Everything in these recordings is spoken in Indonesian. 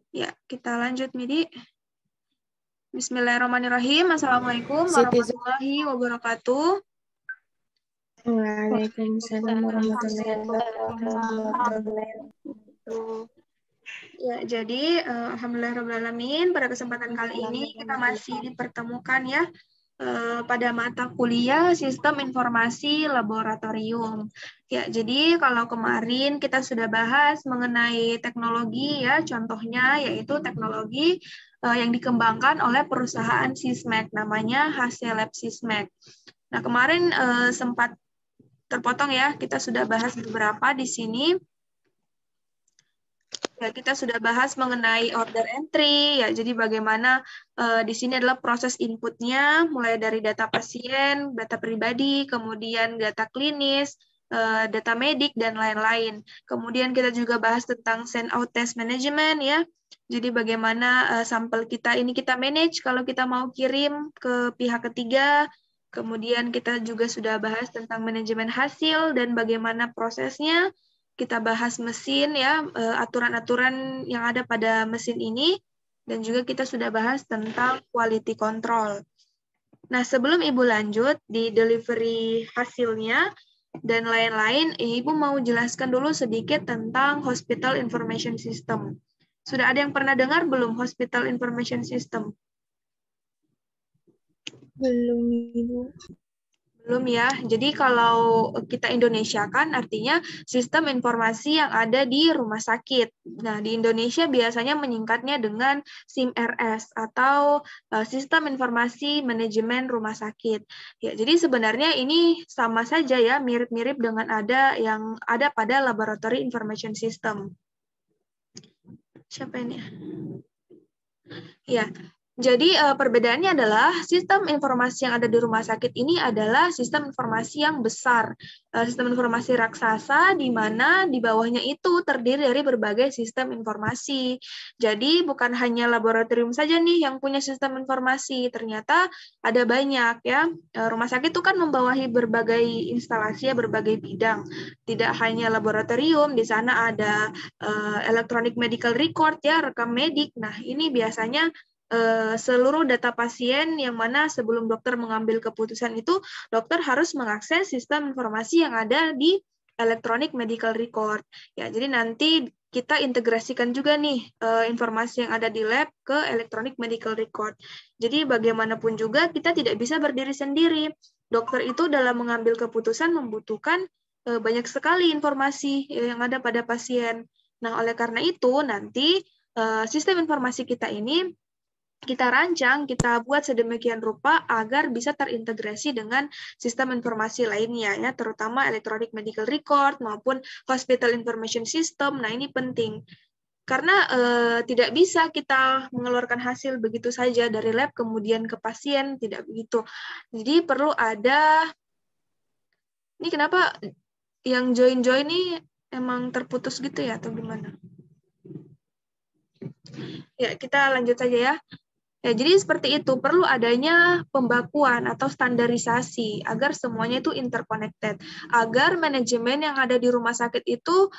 Ya, kita lanjut, Midi. Bismillahirrahmanirrahim. Assalamualaikum Citizen. warahmatullahi wabarakatuh. Waalaikumsalam warahmatullahi wabarakatuh. Ya, jadi alhamdulillahirrahmanirrahim, pada kesempatan kali ini kita masih dipertemukan ya pada mata kuliah Sistem Informasi Laboratorium. Ya, jadi kalau kemarin kita sudah bahas mengenai teknologi ya, contohnya yaitu teknologi yang dikembangkan oleh perusahaan Sysmex, namanya HCLab Sysmex. Nah, kemarin sempat terpotong ya, kita sudah bahas beberapa di sini. Ya, kita sudah bahas mengenai order entry, ya. Jadi bagaimana di sini adalah proses inputnya, mulai dari data pasien, data pribadi, kemudian data klinis, data medik, dan lain-lain. Kemudian kita juga bahas tentang send out test management, ya. Jadi bagaimana sampel kita ini kita manage kalau kita mau kirim ke pihak ketiga. Kemudian kita juga sudah bahas tentang manajemen hasil dan bagaimana prosesnya. Kita bahas mesin ya, aturan-aturan yang ada pada mesin ini, dan juga kita sudah bahas tentang quality control. Nah, sebelum Ibu lanjut di delivery hasilnya dan lain-lain, Ibu mau jelaskan dulu sedikit tentang Hospital Information System. Sudah ada yang pernah dengar belum Hospital Information System? Belum, Ibu. Belum ya. Jadi kalau kita Indonesia kan artinya sistem informasi yang ada di rumah sakit. Nah, di Indonesia biasanya menyingkatnya dengan SIM-RS atau Sistem Informasi Manajemen Rumah Sakit. Ya, jadi sebenarnya ini sama saja ya, mirip-mirip dengan ada yang ada pada Laboratory Information System. Siapa ini? Ya, jadi perbedaannya adalah sistem informasi yang ada di rumah sakit ini adalah sistem informasi yang besar, sistem informasi raksasa di mana di bawahnya itu terdiri dari berbagai sistem informasi. Jadi bukan hanya laboratorium saja nih yang punya sistem informasi, ternyata ada banyak ya. Rumah sakit itu kan membawahi berbagai instalasi ya, berbagai bidang. Tidak hanya laboratorium, di sana ada electronic medical record ya, rekam medik. Nah, ini biasanya seluruh data pasien yang mana sebelum dokter mengambil keputusan itu, dokter harus mengakses sistem informasi yang ada di electronic medical record. Ya, jadi nanti kita integrasikan juga nih informasi yang ada di lab ke electronic medical record. Jadi bagaimanapun juga kita tidak bisa berdiri sendiri. Dokter itu dalam mengambil keputusan membutuhkan banyak sekali informasi yang ada pada pasien. Nah, oleh karena itu nanti sistem informasi kita ini kita rancang, kita buat sedemikian rupa agar bisa terintegrasi dengan sistem informasi lainnya, ya, terutama electronic medical record maupun hospital information system. Nah, ini penting. Karena tidak bisa kita mengeluarkan hasil begitu saja dari lab kemudian ke pasien, tidak begitu. Jadi perlu ada, ini kenapa yang join-join ini emang terputus gitu ya, atau gimana? Ya, kita lanjut saja ya. Ya, jadi seperti itu, perlu adanya pembakuan atau standarisasi agar semuanya itu interconnected, agar manajemen yang ada di rumah sakit itu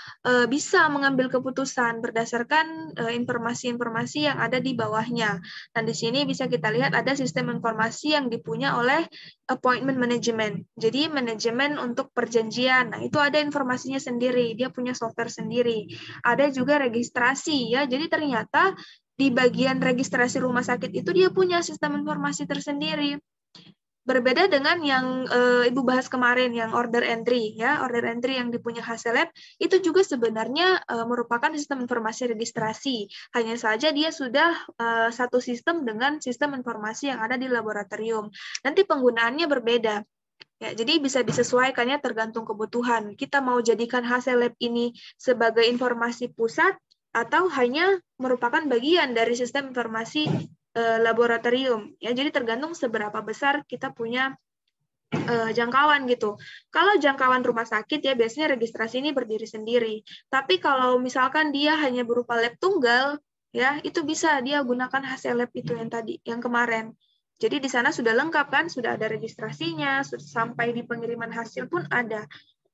bisa mengambil keputusan berdasarkan informasi-informasi yang ada di bawahnya. Dan di sini bisa kita lihat ada sistem informasi yang dipunya oleh appointment management. Jadi manajemen untuk perjanjian, nah itu ada informasinya sendiri, dia punya software sendiri. Ada juga registrasi ya, jadi ternyata di bagian registrasi rumah sakit itu dia punya sistem informasi tersendiri. Berbeda dengan yang Ibu bahas kemarin, yang order entry, ya, order entry yang dipunya HCLab, itu juga sebenarnya merupakan sistem informasi registrasi. Hanya saja dia sudah satu sistem dengan sistem informasi yang ada di laboratorium. Nanti penggunaannya berbeda. Ya, jadi bisa disesuaikannya tergantung kebutuhan. Kita mau jadikan HCLab ini sebagai informasi pusat, atau hanya merupakan bagian dari sistem informasi laboratorium. Ya, jadi tergantung seberapa besar kita punya jangkauan gitu. Kalau jangkauan rumah sakit ya biasanya registrasi ini berdiri sendiri. Tapi kalau misalkan dia hanya berupa lab tunggal, ya itu bisa dia gunakan HCLab itu yang tadi, yang kemarin. Jadi di sana sudah lengkap kan, sudah ada registrasinya, sampai di pengiriman hasil pun ada.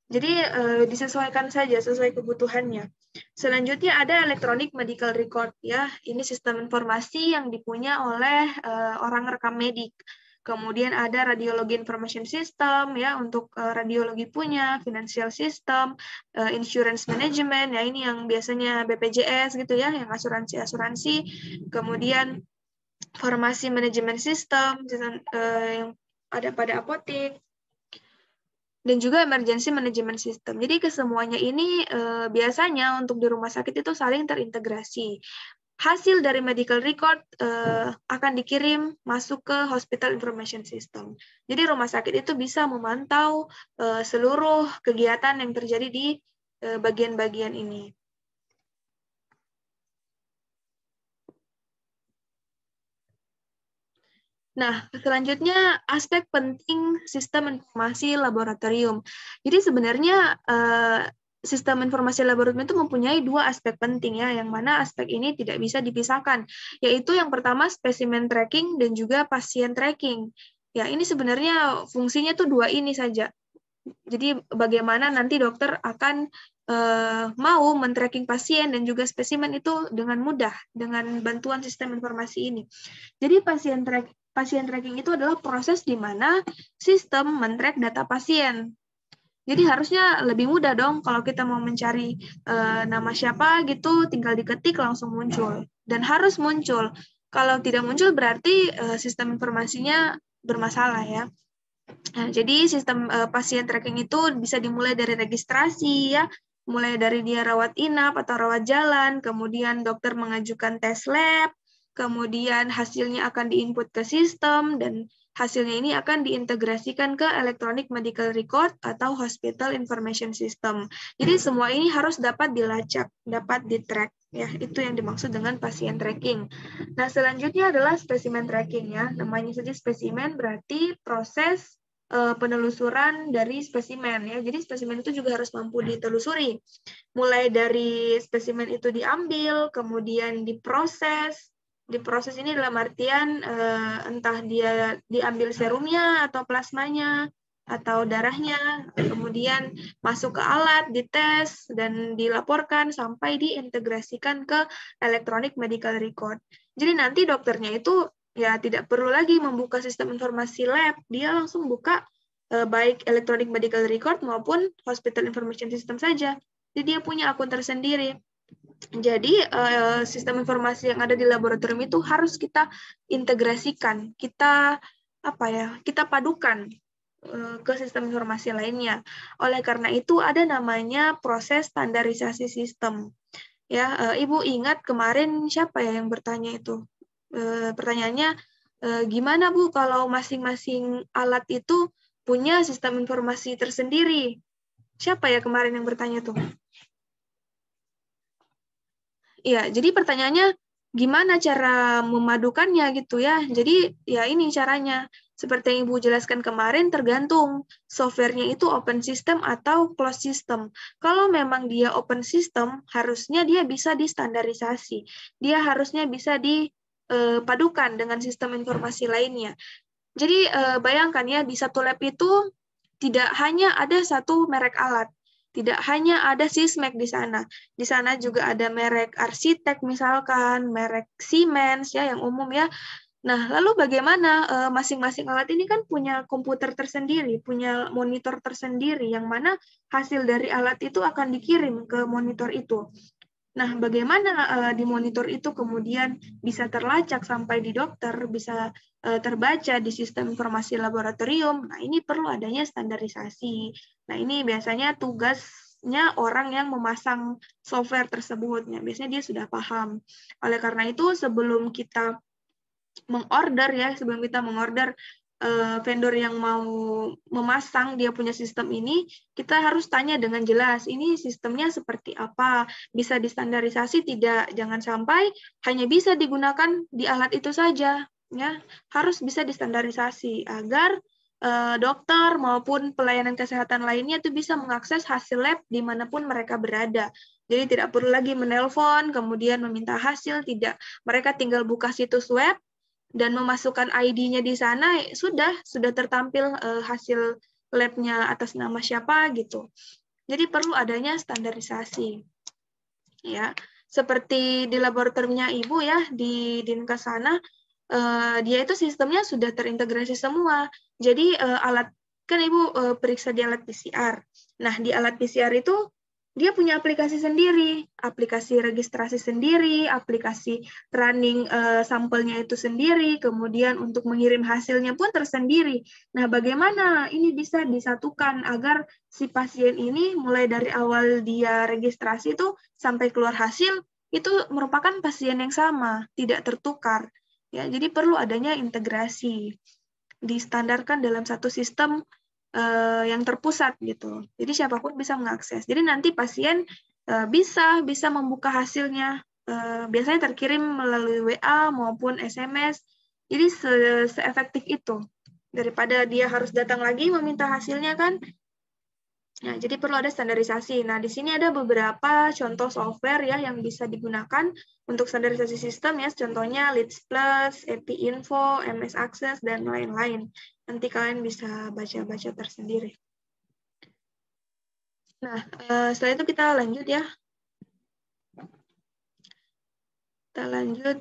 Jadi disesuaikan saja sesuai kebutuhannya. Selanjutnya ada electronic medical record ya. Ini sistem informasi yang dipunya oleh orang rekam medik. Kemudian ada radiologi information system ya untuk radiologi punya, financial system, insurance management ya ini yang biasanya BPJS gitu ya, yang asuransi-asuransi. Kemudian farmasi manajemen sistem yang ada pada apotek, dan juga emergency management system. Jadi kesemuanya ini biasanya untuk di rumah sakit itu saling terintegrasi. Hasil dari medical record akan dikirim masuk ke hospital information system. Jadi rumah sakit itu bisa memantau seluruh kegiatan yang terjadi di bagian-bagian ini. Nah, selanjutnya aspek penting sistem informasi laboratorium. Jadi sebenarnya sistem informasi laboratorium itu mempunyai dua aspek penting ya, yang mana aspek ini tidak bisa dipisahkan, yaitu yang pertama spesimen tracking dan juga pasien tracking. Ya, ini sebenarnya fungsinya tuh dua ini saja. Jadi bagaimana nanti dokter akan mau men-tracking pasien dan juga spesimen itu dengan mudah dengan bantuan sistem informasi ini. Jadi pasien tracking itu adalah proses di mana sistem men-track data pasien. Jadi harusnya lebih mudah dong kalau kita mau mencari nama siapa gitu, tinggal diketik langsung muncul. Dan harus muncul. Kalau tidak muncul berarti sistem informasinya bermasalah ya. Nah, jadi sistem pasien tracking itu bisa dimulai dari registrasi ya, mulai dari dia rawat inap atau rawat jalan, kemudian dokter mengajukan tes lab, kemudian hasilnya akan diinput ke sistem, dan hasilnya ini akan diintegrasikan ke electronic medical record atau hospital information system. Jadi semua ini harus dapat dilacak, dapat di-track. Ya, itu yang dimaksud dengan pasien tracking. Nah, selanjutnya adalah spesimen tracking ya. Namanya saja spesimen berarti proses penelusuran dari spesimen ya. Jadi spesimen itu juga harus mampu ditelusuri. Mulai dari spesimen itu diambil, kemudian diproses. Diproses ini dalam artian entah dia diambil serumnya atau plasmanya atau darahnya, kemudian masuk ke alat, dites, dan dilaporkan sampai diintegrasikan ke electronic medical record. Jadi nanti dokternya itu ya tidak perlu lagi membuka sistem informasi lab, dia langsung buka baik electronic medical record maupun hospital information system saja. Jadi dia punya akun tersendiri. Jadi sistem informasi yang ada di laboratorium itu harus kita integrasikan, kita padukan ke sistem informasi lainnya. Oleh karena itu ada namanya proses standarisasi sistem. Ya, Ibu ingat kemarin siapa ya yang bertanya itu? Pertanyaannya, gimana Bu kalau masing-masing alat itu punya sistem informasi tersendiri? Siapa ya kemarin yang bertanya tuh? Ya, jadi pertanyaannya gimana cara memadukannya gitu ya. Jadi ya ini caranya. Seperti yang Ibu jelaskan kemarin, tergantung softwarenya itu open system atau closed system. Kalau memang dia open system, harusnya dia bisa distandarisasi. Dia harusnya bisa dipadukan dengan sistem informasi lainnya. Jadi bayangkan ya, di satu lab itu tidak hanya ada satu merek alat. Tidak hanya ada Sysmex di sana. Di sana juga ada merek Arsitek misalkan, merek Siemens ya yang umum ya. Nah, lalu bagaimana masing-masing alat ini kan punya komputer tersendiri, punya monitor tersendiri yang mana hasil dari alat itu akan dikirim ke monitor itu. Nah, bagaimana di monitor itu kemudian bisa terlacak sampai di dokter, bisa terbaca di sistem informasi laboratorium. Nah, ini perlu adanya standarisasi. Nah, ini biasanya tugasnya orang yang memasang software tersebut. Nah, biasanya dia sudah paham. Oleh karena itu, sebelum kita mengorder vendor yang mau memasang dia punya sistem ini, kita harus tanya dengan jelas, ini sistemnya seperti apa, bisa distandarisasi tidak, jangan sampai hanya bisa digunakan di alat itu saja, ya harus bisa distandarisasi agar dokter maupun pelayanan kesehatan lainnya itu bisa mengakses hasil lab dimanapun mereka berada. Jadi tidak perlu lagi menelpon, kemudian meminta hasil, tidak. Mereka tinggal buka situs web, dan memasukkan ID-nya di sana, sudah tertampil hasil lab-nya atas nama siapa gitu. Jadi perlu adanya standarisasi. Ya, seperti di laboratoriumnya Ibu ya, di Dinkes sana, dia itu sistemnya sudah terintegrasi semua. Jadi alat, kan Ibu periksa di alat PCR. Nah, di alat PCR itu dia punya aplikasi sendiri, aplikasi registrasi sendiri, aplikasi running sampelnya itu sendiri, kemudian untuk mengirim hasilnya pun tersendiri. Nah, bagaimana ini bisa disatukan agar si pasien ini mulai dari awal dia registrasi itu sampai keluar hasil itu merupakan pasien yang sama, tidak tertukar. Ya, jadi perlu adanya integrasi, distandarkan dalam satu sistem yang terpusat gitu. Jadi siapapun bisa mengakses. Jadi nanti pasien bisa membuka hasilnya. Biasanya terkirim melalui WA maupun SMS. Jadi seefektif itu. Daripada dia harus datang lagi meminta hasilnya kan. Nah, jadi perlu ada standarisasi. Nah, di sini ada beberapa contoh software ya yang bisa digunakan untuk standarisasi sistem ya. Contohnya Leads Plus, EPI Info, MS Access, dan lain-lain. Nanti kalian bisa baca-baca tersendiri. Nah, setelah itu kita lanjut ya. Kita lanjut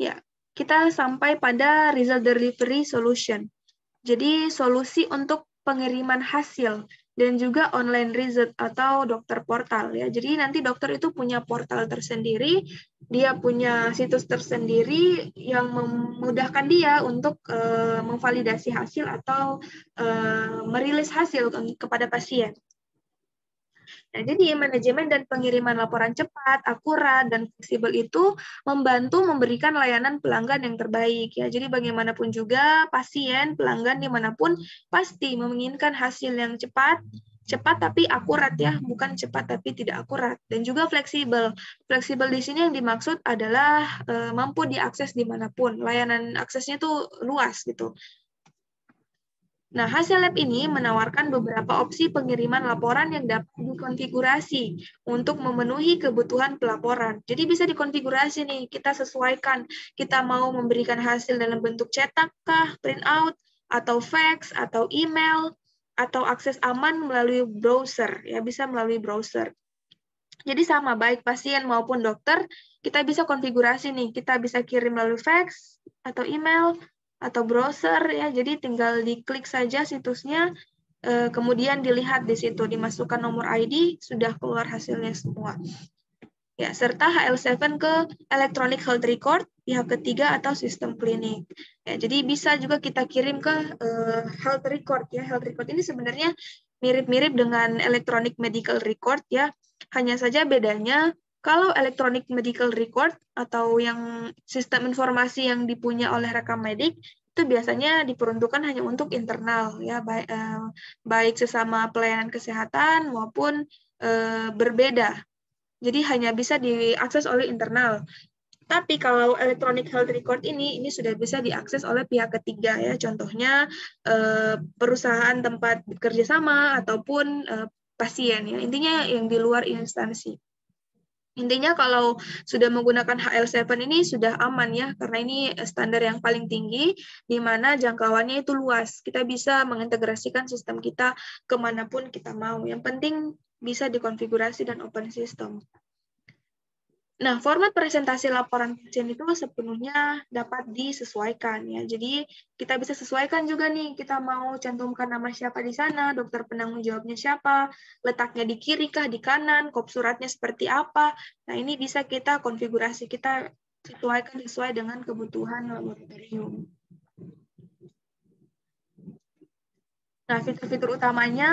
ya, kita sampai pada result delivery solution. Jadi solusi untuk pengiriman hasil dan juga online result atau dokter portal ya. Jadi nanti dokter itu punya portal tersendiri, dia punya situs tersendiri yang memudahkan dia untuk memvalidasi hasil atau merilis hasil kepada pasien. Nah, jadi manajemen dan pengiriman laporan cepat, akurat, dan fleksibel itu membantu memberikan layanan pelanggan yang terbaik. Ya, jadi bagaimanapun juga pasien, pelanggan dimanapun pasti menginginkan hasil yang cepat tapi akurat ya, bukan cepat tapi tidak akurat. Dan juga fleksibel. Fleksibel di sini yang dimaksud adalah mampu diakses dimanapun. Layanan aksesnya itu luas gitu. Nah, hasil lab ini menawarkan beberapa opsi pengiriman laporan yang dapat dikonfigurasi untuk memenuhi kebutuhan pelaporan. Jadi bisa dikonfigurasi nih, kita sesuaikan. Kita mau memberikan hasil dalam bentuk cetak kah, print out, atau fax, atau email, atau akses aman melalui browser. Ya, bisa melalui browser. Jadi sama, baik pasien maupun dokter, kita bisa konfigurasi nih. Kita bisa kirim melalui fax, atau email, atau browser ya, jadi tinggal diklik saja situsnya, kemudian dilihat di situ, dimasukkan nomor ID, sudah keluar hasilnya semua. Ya, serta HL7 ke electronic health record pihak ketiga atau sistem klinik. Ya, jadi bisa juga kita kirim ke health record ya. Health record ini sebenarnya mirip-mirip dengan electronic medical record ya. Hanya saja bedanya kalau electronic medical record atau yang sistem informasi yang dipunya oleh rekam medik itu biasanya diperuntukkan hanya untuk internal ya, baik sesama pelayanan kesehatan maupun berbeda. Jadi hanya bisa diakses oleh internal. Tapi kalau electronic health record ini sudah bisa diakses oleh pihak ketiga ya. Contohnya perusahaan tempat bekerja sama ataupun pasien ya. Intinya yang di luar instansi. Intinya kalau sudah menggunakan HL7 ini sudah aman ya, karena ini standar yang paling tinggi, di mana jangkauannya itu luas. Kita bisa mengintegrasikan sistem kita kemanapun kita mau. Yang penting bisa dikonfigurasi dan open system. Nah, format presentasi laporan pasien itu sepenuhnya dapat disesuaikan ya. Jadi kita bisa sesuaikan juga nih, kita mau cantumkan nama siapa di sana, dokter penanggung jawabnya siapa, letaknya di kiri kah, di kanan, kop suratnya seperti apa. Nah, ini bisa kita konfigurasi, kita sesuaikan sesuai dengan kebutuhan laboratorium. Nah, fitur-fitur utamanya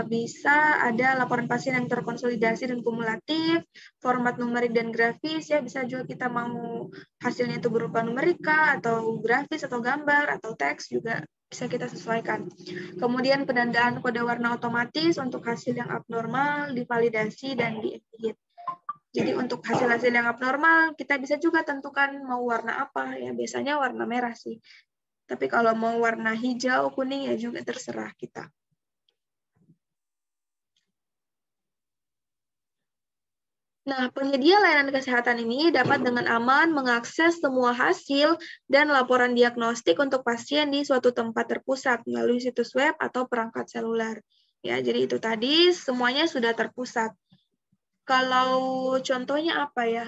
bisa ada laporan pasien yang terkonsolidasi dan kumulatif, format numerik dan grafis, ya bisa juga kita mau hasilnya itu berupa numerika, atau grafis, atau gambar, atau teks juga bisa kita sesuaikan. Kemudian penandaan kode warna otomatis untuk hasil yang abnormal, divalidasi, dan di-edit. Jadi untuk hasil-hasil yang abnormal, kita bisa juga tentukan mau warna apa, ya biasanya warna merah sih. Tapi kalau mau warna hijau, kuning, ya juga terserah kita. Nah, penyedia layanan kesehatan ini dapat dengan aman mengakses semua hasil dan laporan diagnostik untuk pasien di suatu tempat terpusat melalui situs web atau perangkat seluler. Ya, jadi itu tadi semuanya sudah terpusat. Kalau contohnya apa ya?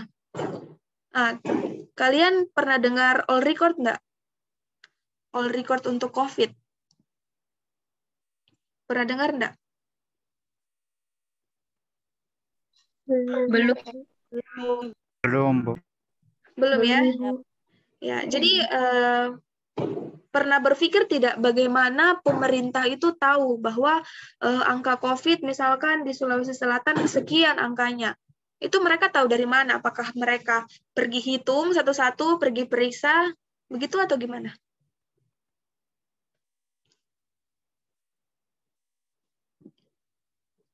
Ah, kalian pernah dengar all record nggak? All record untuk COVID. Pernah dengar nggak? Belum. Belum, Bu. Belum ya? Belum, Ibu. Ya, jadi pernah berpikir tidak bagaimana pemerintah itu tahu bahwa angka COVID misalkan di Sulawesi Selatan sekian angkanya. Itu mereka tahu dari mana? Apakah mereka pergi hitung satu-satu, pergi periksa, begitu atau gimana?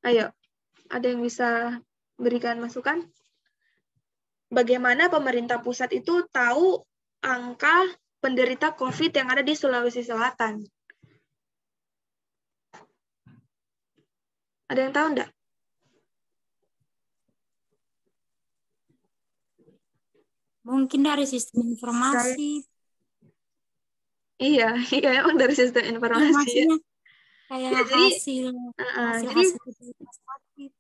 Ayo, ada yang bisa berikan masukan? Bagaimana pemerintah pusat itu tahu angka penderita COVID yang ada di Sulawesi Selatan? Ada yang tahu enggak? Mungkin dari sistem informasi. Iya, iya emang dari sistem informasi ya. Maksudnya kayak Ya, jadi, hasil sakit.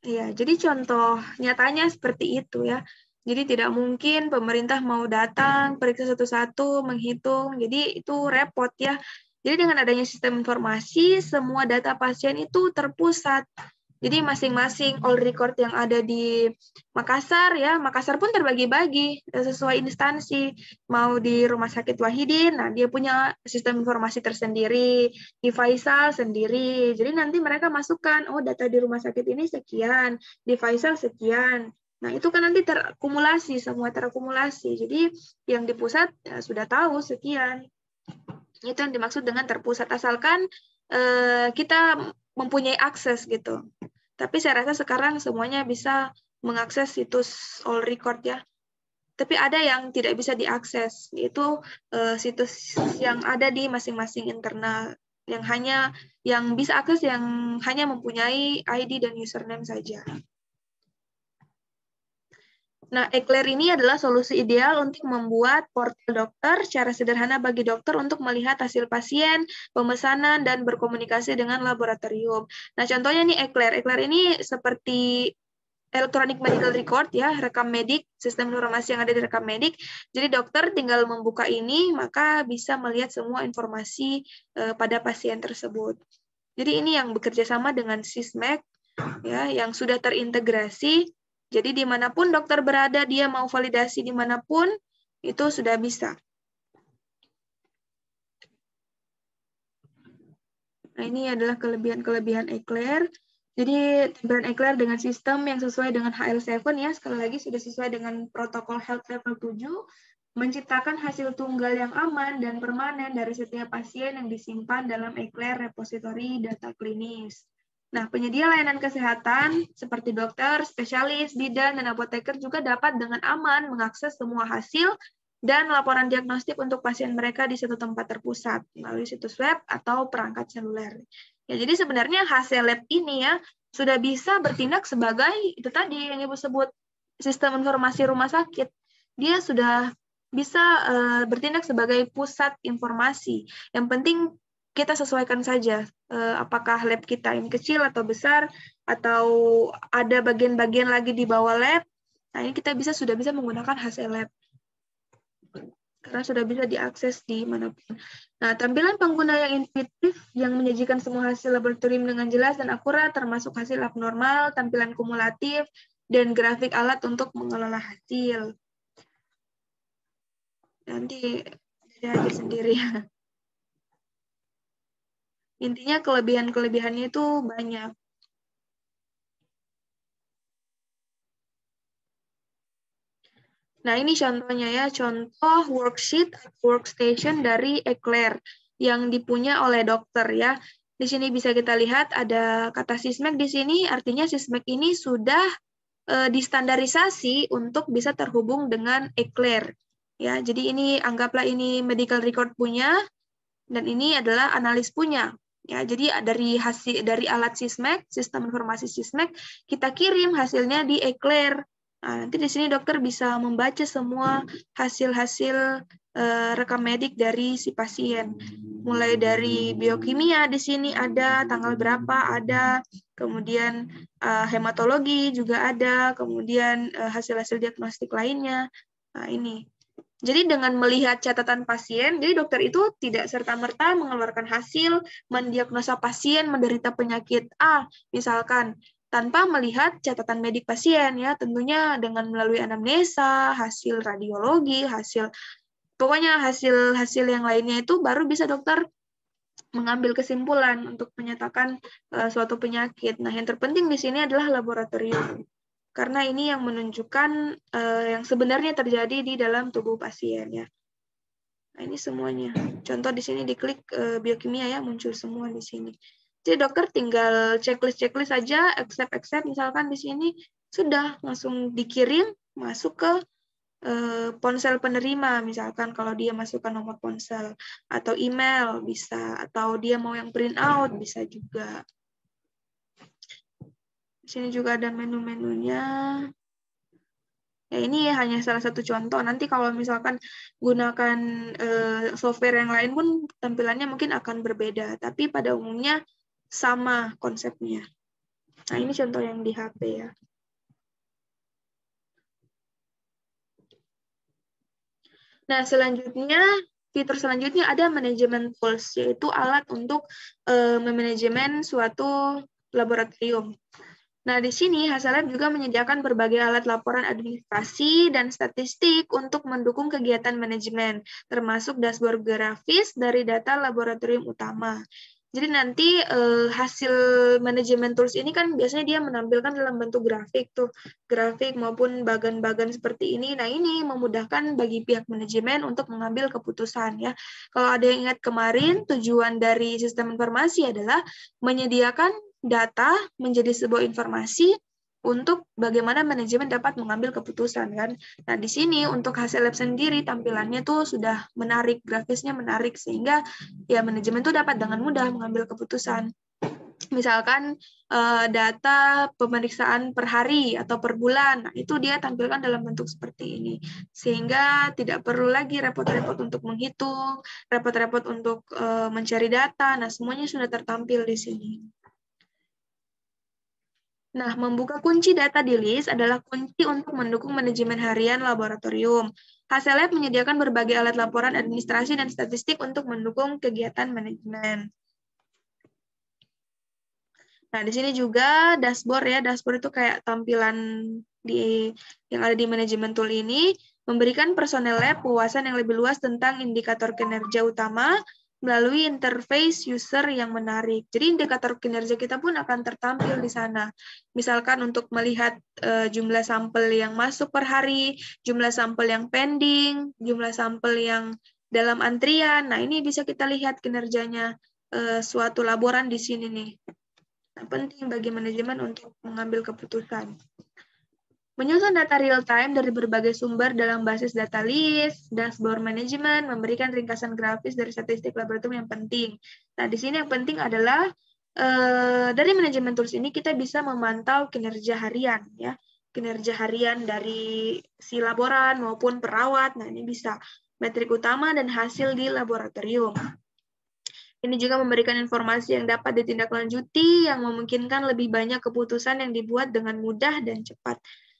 Iya, jadi contoh nyatanya seperti itu ya. Jadi tidak mungkin pemerintah mau datang, periksa satu-satu, menghitung. Jadi itu repot ya. Jadi dengan adanya sistem informasi, semua data pasien itu terpusat. Jadi masing-masing all record yang ada di Makassar ya, Makassar pun terbagi-bagi sesuai instansi. Mau di Rumah Sakit Wahidin, nah dia punya sistem informasi tersendiri, di Faisal sendiri. Jadi nanti mereka masukkan, oh data di rumah sakit ini sekian, di Faisal sekian. Nah itu kan nanti terakumulasi, semua terakumulasi. Jadi yang di pusat ya, sudah tahu sekian. Itu yang dimaksud dengan terpusat, asalkan kita mempunyai akses gitu. Tapi saya rasa sekarang semuanya bisa mengakses situs all record ya. Tapi ada yang tidak bisa diakses, yaitu situs yang ada di masing-masing internal, yang bisa akses yang hanya mempunyai ID dan username saja. Nah, Eclair ini adalah solusi ideal untuk membuat portal dokter secara sederhana bagi dokter untuk melihat hasil pasien, pemesanan, dan berkomunikasi dengan laboratorium. Nah, contohnya nih Eclair. Eclair ini seperti electronic medical record ya, rekam medik, sistem informasi yang ada di rekam medik. Jadi dokter tinggal membuka ini, maka bisa melihat semua informasi pada pasien tersebut. Jadi ini yang bekerja sama dengan Sysmex ya, yang sudah terintegrasi. Jadi dimanapun dokter berada, dia mau validasi dimanapun, itu sudah bisa. Nah, ini adalah kelebihan-kelebihan Eclair. Jadi tampilan Eclair dengan sistem yang sesuai dengan HL7 ya, sekali lagi sudah sesuai dengan protokol health level 7, menciptakan hasil tunggal yang aman dan permanen dari setiap pasien yang disimpan dalam Eclair repository data klinis. Nah, penyedia layanan kesehatan seperti dokter, spesialis, bidan, dan apoteker juga dapat dengan aman mengakses semua hasil dan laporan diagnostik untuk pasien mereka di satu tempat terpusat melalui situs web atau perangkat seluler. Ya, jadi sebenarnya hasil lab ini ya sudah bisa bertindak sebagai itu tadi yang Ibu sebut sistem informasi rumah sakit. Dia sudah bisa bertindak sebagai pusat informasi. Yang penting kita sesuaikan saja apakah lab kita yang kecil atau besar atau ada bagian-bagian lagi di bawah lab. Nah, ini kita sudah bisa menggunakan hasil lab. Karena sudah bisa diakses di manapun. Nah, tampilan pengguna yang intuitif yang menyajikan semua hasil laboratorium dengan jelas dan akurat, termasuk hasil abnormal, tampilan kumulatif, dan grafik alat untuk mengelola hasil. Nanti saya aja sendiri. Intinya kelebihan-kelebihannya itu banyak. Nah, ini contohnya ya, contoh worksheet atau workstation dari Eclair yang dipunya oleh dokter ya. Di sini bisa kita lihat ada kata Sysmex di sini, artinya Sysmex ini sudah distandarisasi untuk bisa terhubung dengan Eclair. Ya, jadi ini anggaplah ini medical record punya dan ini adalah analis punya. Ya, jadi dari alat Sismek, sistem informasi Sismek, kita kirim hasilnya di Eclair. Nah, nanti di sini dokter bisa membaca semua hasil-hasil rekam medik dari si pasien. Mulai dari biokimia di sini ada, tanggal berapa ada, kemudian hematologi juga ada, kemudian hasil-hasil diagnostik lainnya. Nah, ini. Jadi dengan melihat catatan pasien, jadi dokter itu tidak serta-merta mengeluarkan hasil, mendiagnosa pasien menderita penyakit A, misalkan, tanpa melihat catatan medik pasien, ya tentunya dengan melalui anamnesa, hasil radiologi, pokoknya hasil-hasil yang lainnya itu baru bisa dokter mengambil kesimpulan untuk menyatakan suatu penyakit. Nah, yang terpenting di sini adalah laboratorium. Karena ini yang menunjukkan yang sebenarnya terjadi di dalam tubuh pasien ya. Nah, ini semuanya. Contoh di sini diklik biokimia ya, muncul semua di sini. Jadi dokter tinggal checklist saja, accept misalkan di sini sudah langsung dikirim masuk ke ponsel penerima, misalkan kalau dia masukkan nomor ponsel atau email bisa, atau dia mau yang print out bisa juga. Di sini juga ada menu-menunya. Ya, ini hanya salah satu contoh. Nanti kalau misalkan gunakan software yang lain pun tampilannya mungkin akan berbeda. Tapi pada umumnya sama konsepnya. Nah, ini contoh yang di HP ya. Nah, fitur selanjutnya ada manajemen tools, yaitu alat untuk memanajemen suatu laboratorium. Nah, di sini Hasalab juga menyediakan berbagai alat laporan administrasi dan statistik untuk mendukung kegiatan manajemen, termasuk dashboard grafis dari data laboratorium utama. Jadi nanti hasil manajemen tools ini kan biasanya dia menampilkan dalam bentuk grafik tuh, grafik maupun bagan-bagan seperti ini. Nah, ini memudahkan bagi pihak manajemen untuk mengambil keputusan ya. Kalau ada yang ingat kemarin, tujuan dari sistem informasi adalah menyediakan data menjadi sebuah informasi untuk bagaimana manajemen dapat mengambil keputusan kan. Nah, di sini untuk hasil lab sendiri tampilannya tuh sudah menarik, grafisnya menarik sehingga ya manajemen tuh dapat dengan mudah mengambil keputusan. Misalkan data pemeriksaan per hari atau per bulan, nah, itu dia tampilkan dalam bentuk seperti ini. Sehingga tidak perlu lagi repot-repot untuk menghitung, repot-repot untuk mencari data, nah semuanya sudah tertampil di sini. Nah, membuka kunci data di list adalah kunci untuk mendukung manajemen harian laboratorium. Hasilab menyediakan berbagai alat laporan administrasi dan statistik untuk mendukung kegiatan manajemen. Nah, di sini juga dashboard ya. Dashboard itu kayak tampilan yang ada di manajemen tool ini, memberikan personel lab wawasan yang lebih luas tentang indikator kinerja utama, melalui interface user yang menarik. Jadi indikator kinerja kita pun akan tertampil di sana. Misalkan untuk melihat jumlah sampel yang masuk per hari, jumlah sampel yang pending, jumlah sampel yang dalam antrian. Nah, ini bisa kita lihat kinerjanya suatu laboran di sini nih. Nah, penting bagi manajemen untuk mengambil keputusan. Menyusun data real-time dari berbagai sumber dalam basis data list, dashboard manajemen, memberikan ringkasan grafis dari statistik laboratorium yang penting. Nah, di sini yang penting adalah dari manajemen tools ini kita bisa memantau kinerja harian, ya, kinerja harian dari si laboran maupun perawat. Nah, ini bisa metrik utama dan hasil di laboratorium. Ini juga memberikan informasi yang dapat ditindaklanjuti, yang memungkinkan lebih banyak keputusan yang dibuat dengan mudah dan cepat.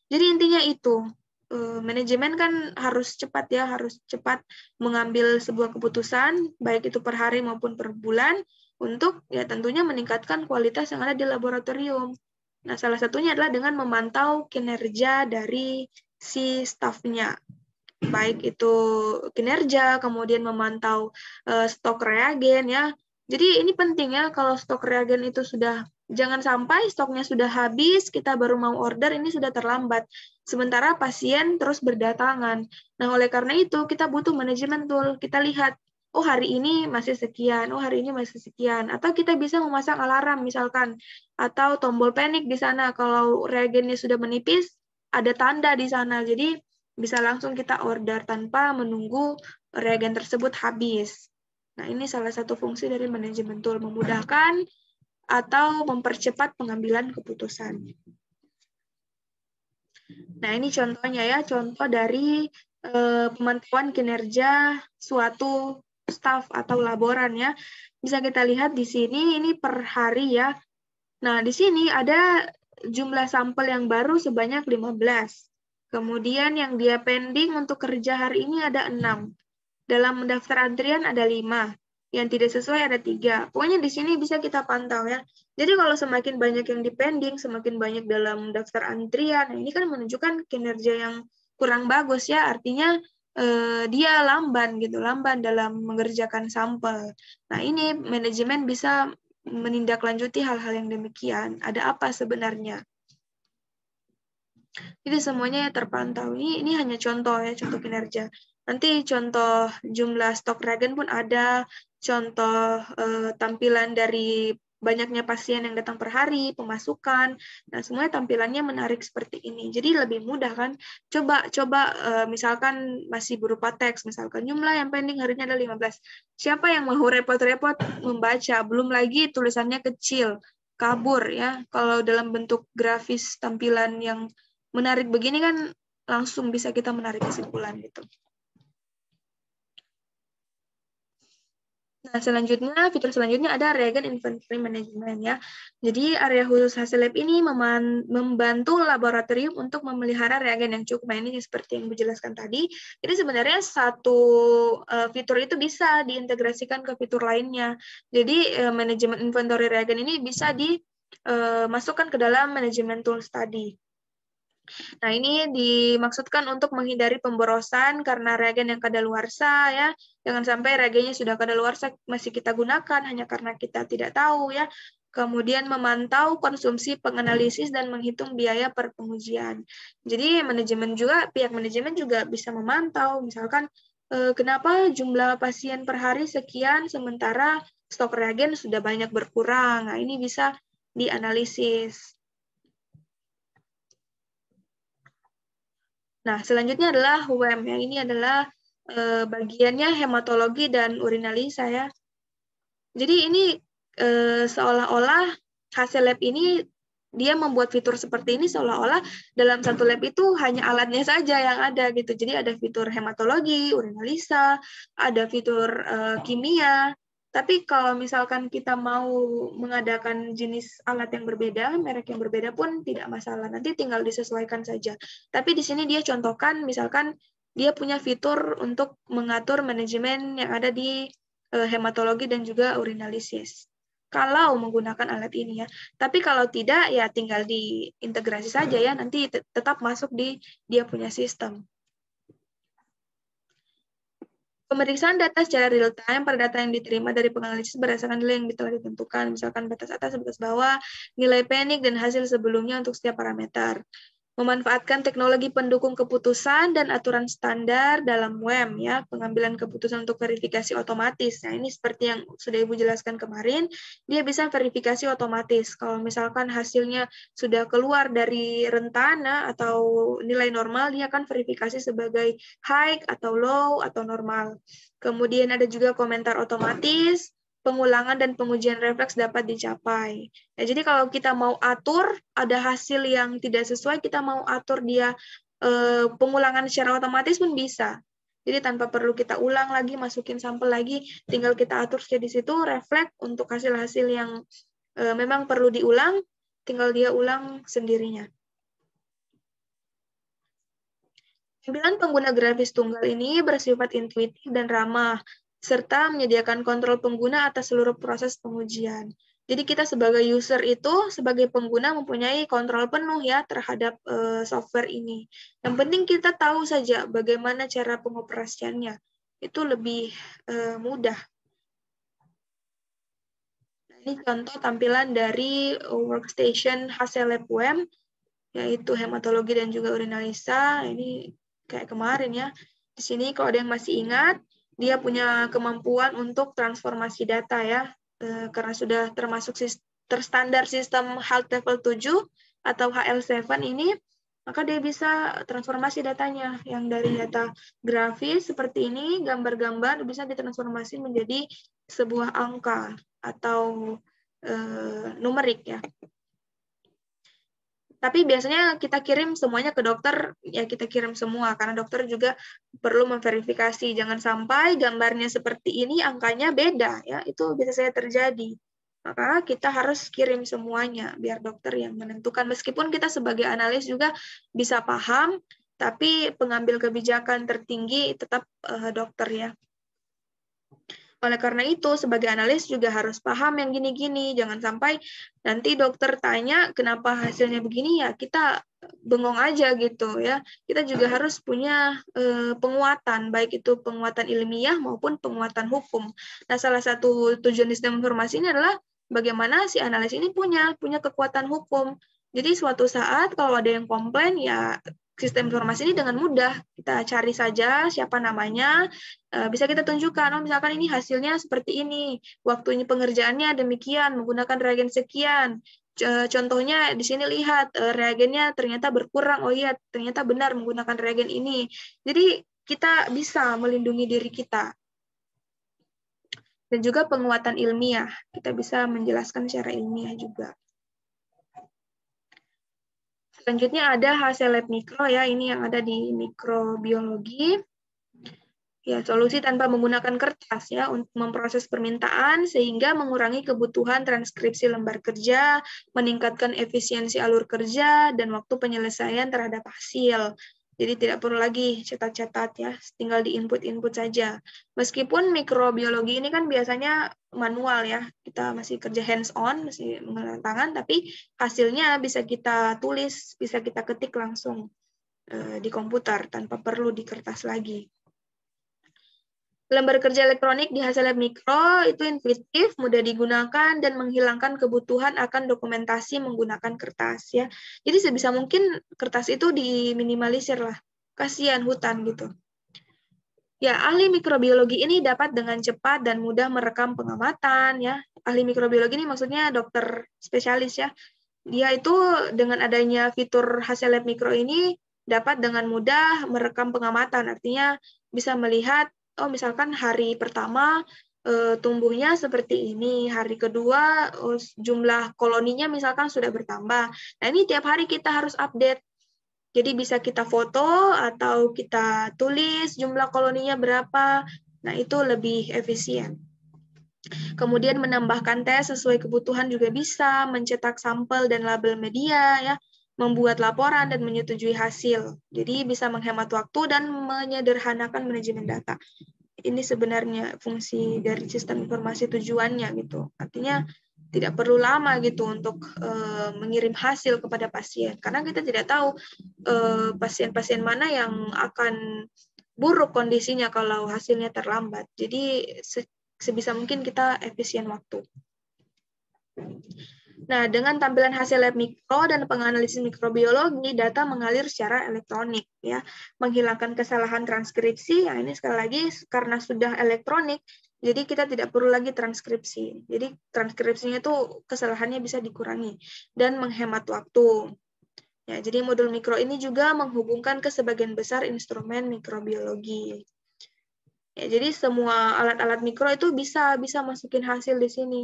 Jadi intinya itu, manajemen kan harus cepat ya, harus cepat mengambil sebuah keputusan, baik itu per hari maupun per bulan, untuk ya tentunya meningkatkan kualitas yang ada di laboratorium. Nah, salah satunya adalah dengan memantau kinerja dari si stafnya, baik itu kinerja, kemudian memantau stok reagen ya. Jadi ini penting ya, kalau stok reagen itu sudah, jangan sampai stoknya sudah habis, kita baru mau order, ini sudah terlambat. Sementara pasien terus berdatangan. Nah, oleh karena itu kita butuh manajemen tool. Kita lihat, oh hari ini masih sekian, oh hari ini masih sekian. Atau kita bisa memasang alarm misalkan, atau tombol panik di sana. Kalau reagennya sudah menipis, ada tanda di sana. Jadi bisa langsung kita order tanpa menunggu reagen tersebut habis. Nah, ini salah satu fungsi dari manajemen tool, memudahkan atau mempercepat pengambilan keputusan. Nah, ini contohnya ya, contoh dari pemantauan kinerja suatu staf atau laboran ya. Bisa kita lihat di sini, ini per hari ya. Nah, di sini ada jumlah sampel yang baru sebanyak 15. Kemudian yang dia pending untuk kerja hari ini ada 6. Dalam daftar antrian ada 5. Yang tidak sesuai ada 3. Pokoknya di sini bisa kita pantau ya. Jadi kalau semakin banyak yang dipending, semakin banyak dalam daftar antrian, ini kan menunjukkan kinerja yang kurang bagus ya. Artinya dia lamban gitu, lamban dalam mengerjakan sampel. Nah, ini manajemen bisa menindaklanjuti hal-hal yang demikian. Ada apa sebenarnya? Jadi semuanya terpantau. Ini hanya contoh ya, contoh kinerja. Nanti contoh jumlah stok reagen pun ada, contoh tampilan dari banyaknya pasien yang datang per hari, pemasukan. Nah, semuanya tampilannya menarik seperti ini. Jadi lebih mudah kan? Coba misalkan masih berupa teks, misalkan jumlah yang pending harinya ada 15. Siapa yang mau repot-repot membaca? Belum lagi tulisannya kecil, kabur ya. Kalau dalam bentuk grafis tampilan yang menarik begini kan langsung bisa kita menarik kesimpulan gitu. Nah, fitur selanjutnya ada reagen inventory management ya. Jadi area khusus hasil lab ini membantu laboratorium untuk memelihara reagen yang cukup. Nah, ini seperti yang dijelaskan tadi. Jadi sebenarnya satu fitur itu bisa diintegrasikan ke fitur lainnya. Jadi manajemen inventory reagen ini bisa dimasukkan ke dalam manajemen tools tadi. Nah, ini dimaksudkan untuk menghindari pemborosan karena reagen yang kadaluarsa ya. Jangan sampai reagennya sudah kadaluarsa masih kita gunakan hanya karena kita tidak tahu ya. Kemudian memantau konsumsi, penganalisis dan menghitung biaya per pengujian. Jadi pihak manajemen juga bisa memantau misalkan kenapa jumlah pasien per hari sekian sementara stok reagen sudah banyak berkurang. Nah, ini bisa dianalisis. Nah, selanjutnya adalah WEM. Yang ini adalah bagiannya hematologi dan urinalisa ya. Jadi ini seolah-olah hasil lab ini dia membuat fitur seperti ini seolah-olah dalam satu lab itu hanya alatnya saja yang ada gitu. Jadi ada fitur hematologi, urinalisa, ada fitur kimia. Tapi kalau misalkan kita mau mengadakan jenis alat yang berbeda, merek yang berbeda pun tidak masalah. Nanti tinggal disesuaikan saja. Tapi di sini dia contohkan, misalkan dia punya fitur untuk mengatur manajemen yang ada di hematologi dan juga urinalisis. Kalau menggunakan alat ini ya. Tapi kalau tidak, ya tinggal diintegrasi saja ya. Nanti tetap masuk di dia punya sistem. Pemeriksaan data secara real-time pada data yang diterima dari penganalisis berdasarkan nilai yang telah ditentukan, misalkan batas atas, batas bawah, nilai penik, dan hasil sebelumnya untuk setiap parameter. Memanfaatkan teknologi pendukung keputusan dan aturan standar dalam WEM, ya, pengambilan keputusan untuk verifikasi otomatis. Nah, ini seperti yang sudah Ibu jelaskan kemarin, dia bisa verifikasi otomatis. Kalau misalkan hasilnya sudah keluar dari rentana atau nilai normal, dia akan verifikasi sebagai high atau low atau normal. Kemudian ada juga komentar otomatis, pengulangan dan pengujian refleks dapat dicapai. Ya, jadi kalau kita mau atur, ada hasil yang tidak sesuai, kita mau atur dia pengulangan secara otomatis pun bisa. Jadi tanpa perlu kita ulang lagi, masukin sampel lagi, tinggal kita atur saja di situ, refleks untuk hasil-hasil yang memang perlu diulang, tinggal dia ulang sendirinya. Tampilan pengguna grafis tunggal ini bersifat intuitif dan ramah, serta menyediakan kontrol pengguna atas seluruh proses pengujian. Jadi kita sebagai user itu, sebagai pengguna mempunyai kontrol penuh ya terhadap software ini. Yang penting kita tahu saja bagaimana cara pengoperasiannya. Itu lebih mudah. Nah, ini contoh tampilan dari workstation hasil lab WEM, yaitu hematologi dan juga urinalisa. Ini kayak kemarin ya. Di sini kalau ada yang masih ingat, dia punya kemampuan untuk transformasi data ya, karena sudah termasuk terstandar sistem Health Level 7 atau HL7 ini, maka dia bisa transformasi datanya yang dari data grafis seperti ini, gambar-gambar bisa ditransformasi menjadi sebuah angka atau numerik ya. Tapi biasanya kita kirim semuanya ke dokter, ya kita kirim semua, karena dokter juga perlu memverifikasi. Jangan sampai gambarnya seperti ini, angkanya beda, ya itu bisa saja terjadi. Maka kita harus kirim semuanya, biar dokter yang menentukan. Meskipun kita sebagai analis juga bisa paham, tapi pengambil kebijakan tertinggi tetap dokter ya. Oleh karena itu, sebagai analis juga harus paham yang gini-gini. Jangan sampai nanti dokter tanya kenapa hasilnya begini, ya kita bengong aja gitu ya. Kita juga harus punya penguatan, baik itu penguatan ilmiah maupun penguatan hukum. Nah, salah satu tujuan sistem informasi ini adalah bagaimana si analis ini punya kekuatan hukum. Jadi suatu saat kalau ada yang komplain, ya sistem informasi ini dengan mudah kita cari saja siapa namanya, bisa kita tunjukkan, oh misalkan ini hasilnya seperti ini, waktu ini pengerjaannya demikian, menggunakan reagen sekian. Contohnya di sini lihat reagennya ternyata berkurang, oh iya ternyata benar menggunakan reagen ini. Jadi kita bisa melindungi diri kita. Dan juga penguatan ilmiah, kita bisa menjelaskan secara ilmiah juga. Selanjutnya ada hasil lab mikro ya, ini yang ada di mikrobiologi. Ya, solusi tanpa menggunakan kertas ya untuk memproses permintaan sehingga mengurangi kebutuhan transkripsi lembar kerja, meningkatkan efisiensi alur kerja dan waktu penyelesaian terhadap hasil. Jadi tidak perlu lagi cetat-cetat ya, tinggal di-input saja. Meskipun mikrobiologi ini kan biasanya manual ya, kita masih kerja hands-on, masih menggunakan tangan, tapi hasilnya bisa kita tulis, bisa kita ketik langsung di komputer tanpa perlu di kertas lagi. Lembar kerja elektronik di hasil lab mikro itu intuitif, mudah digunakan, dan menghilangkan kebutuhan akan dokumentasi menggunakan kertas ya. Jadi sebisa mungkin kertas itu diminimalisir lah. Kasihan hutan gitu. Ya, ahli mikrobiologi ini dapat dengan cepat dan mudah merekam pengamatan ya. Ahli mikrobiologi ini maksudnya dokter spesialis ya. Dia itu dengan adanya fitur hasil lab mikro ini dapat dengan mudah merekam pengamatan. Artinya bisa melihat, oh misalkan hari pertama tumbuhnya seperti ini, hari kedua jumlah koloninya misalkan sudah bertambah. Nah ini tiap hari kita harus update. Jadi bisa kita foto atau kita tulis jumlah koloninya berapa. Nah itu lebih efisien. Kemudian menambahkan tes sesuai kebutuhan juga bisa, mencetak sampel dan label media, ya, membuat laporan dan menyetujui hasil. Jadi bisa menghemat waktu dan menyederhanakan manajemen data. Ini sebenarnya fungsi dari sistem informasi tujuannya gitu. Artinya tidak perlu lama gitu untuk mengirim hasil kepada pasien, karena kita tidak tahu pasien-pasien mana yang akan buruk kondisinya kalau hasilnya terlambat. Jadi sebisa mungkin kita efisien waktu. Nah, dengan tampilan hasil lab mikro dan penganalisis mikrobiologi, data mengalir secara elektronik, ya, menghilangkan kesalahan transkripsi. Ya, ini sekali lagi karena sudah elektronik, jadi kita tidak perlu lagi transkripsi. Jadi transkripsinya itu kesalahannya bisa dikurangi dan menghemat waktu. Ya, jadi modul mikro ini juga menghubungkan ke sebagian besar instrumen mikrobiologi. Ya, jadi semua alat-alat mikro itu bisa masukin hasil di sini.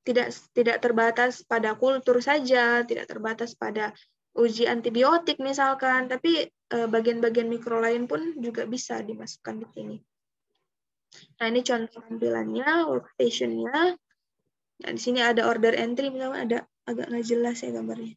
Tidak terbatas pada kultur saja, tidak terbatas pada uji antibiotik misalkan, tapi bagian-bagian mikro lain pun juga bisa dimasukkan di sini. Nah, ini contoh tampilannya, workstation-nya. Nah, di sini ada order entry, misalnya ada agak nggak jelas ya gambarnya.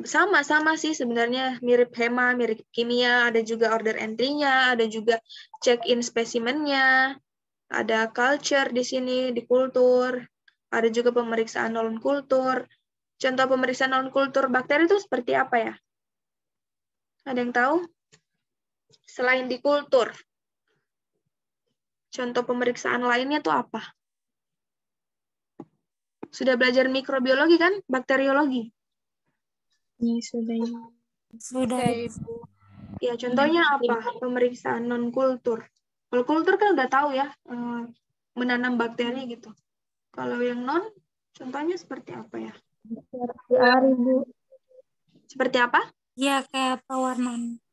Sama sih sebenarnya, mirip hema, mirip kimia, ada juga order entry-nya, ada juga check-in spesimennya, ada culture di sini, di kultur, ada juga pemeriksaan non kultur. Contoh pemeriksaan non kultur bakteri itu seperti apa ya? Ada yang tahu? Selain di kultur, contoh pemeriksaan lainnya itu apa? Sudah belajar mikrobiologi kan? Bakteriologi? Ya, sudah. Sudah. Ya, contohnya apa? Pemeriksaan non kultur. Kalau kultur kan udah tahu ya, menanam bakteri gitu. Kalau yang non, contohnya seperti apa ya? PCR, Ibu. Seperti apa? Ya kayak pewarnaan.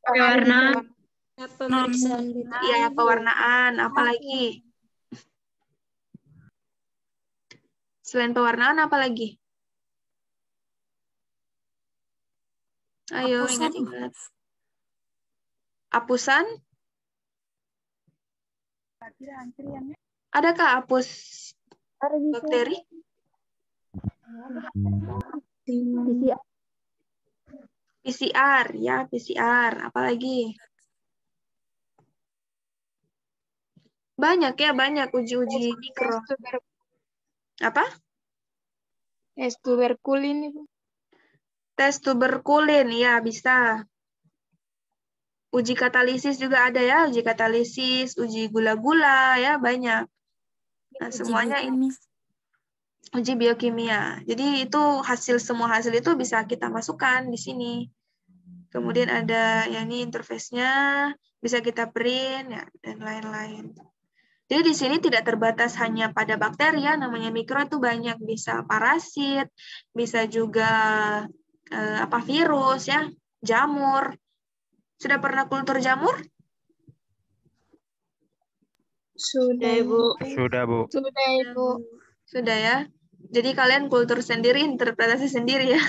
Warna. Pemeriksaan ya, pewarnaan. Apalagi? Selain pewarnaan, apa lagi? Ayo, Hapusan. ingat-ingat. Apusan? Adakah apus bakteri? PCR, ya, PCR. Apalagi? Banyak ya, banyak uji-uji mikro. Apa? Tes tuberkulin Ibu. Tes tuberkulin, ya bisa. Uji katalisis juga ada ya, uji katalisis, uji gula-gula, ya banyak. Nah, semuanya ini uji biokimia. Jadi itu semua hasil itu bisa kita masukkan di sini. Kemudian ada yang ini interface-nya, bisa kita print, ya, dan lain-lain. Jadi di sini tidak terbatas hanya pada bakteri ya, namanya mikro itu banyak, bisa parasit, bisa juga virus ya, jamur. Sudah pernah kultur jamur? Sudah Ibu. Sudah, Bu. Sudah Ibu. Sudah ya. Jadi kalian kultur sendiri, interpretasi sendiri ya.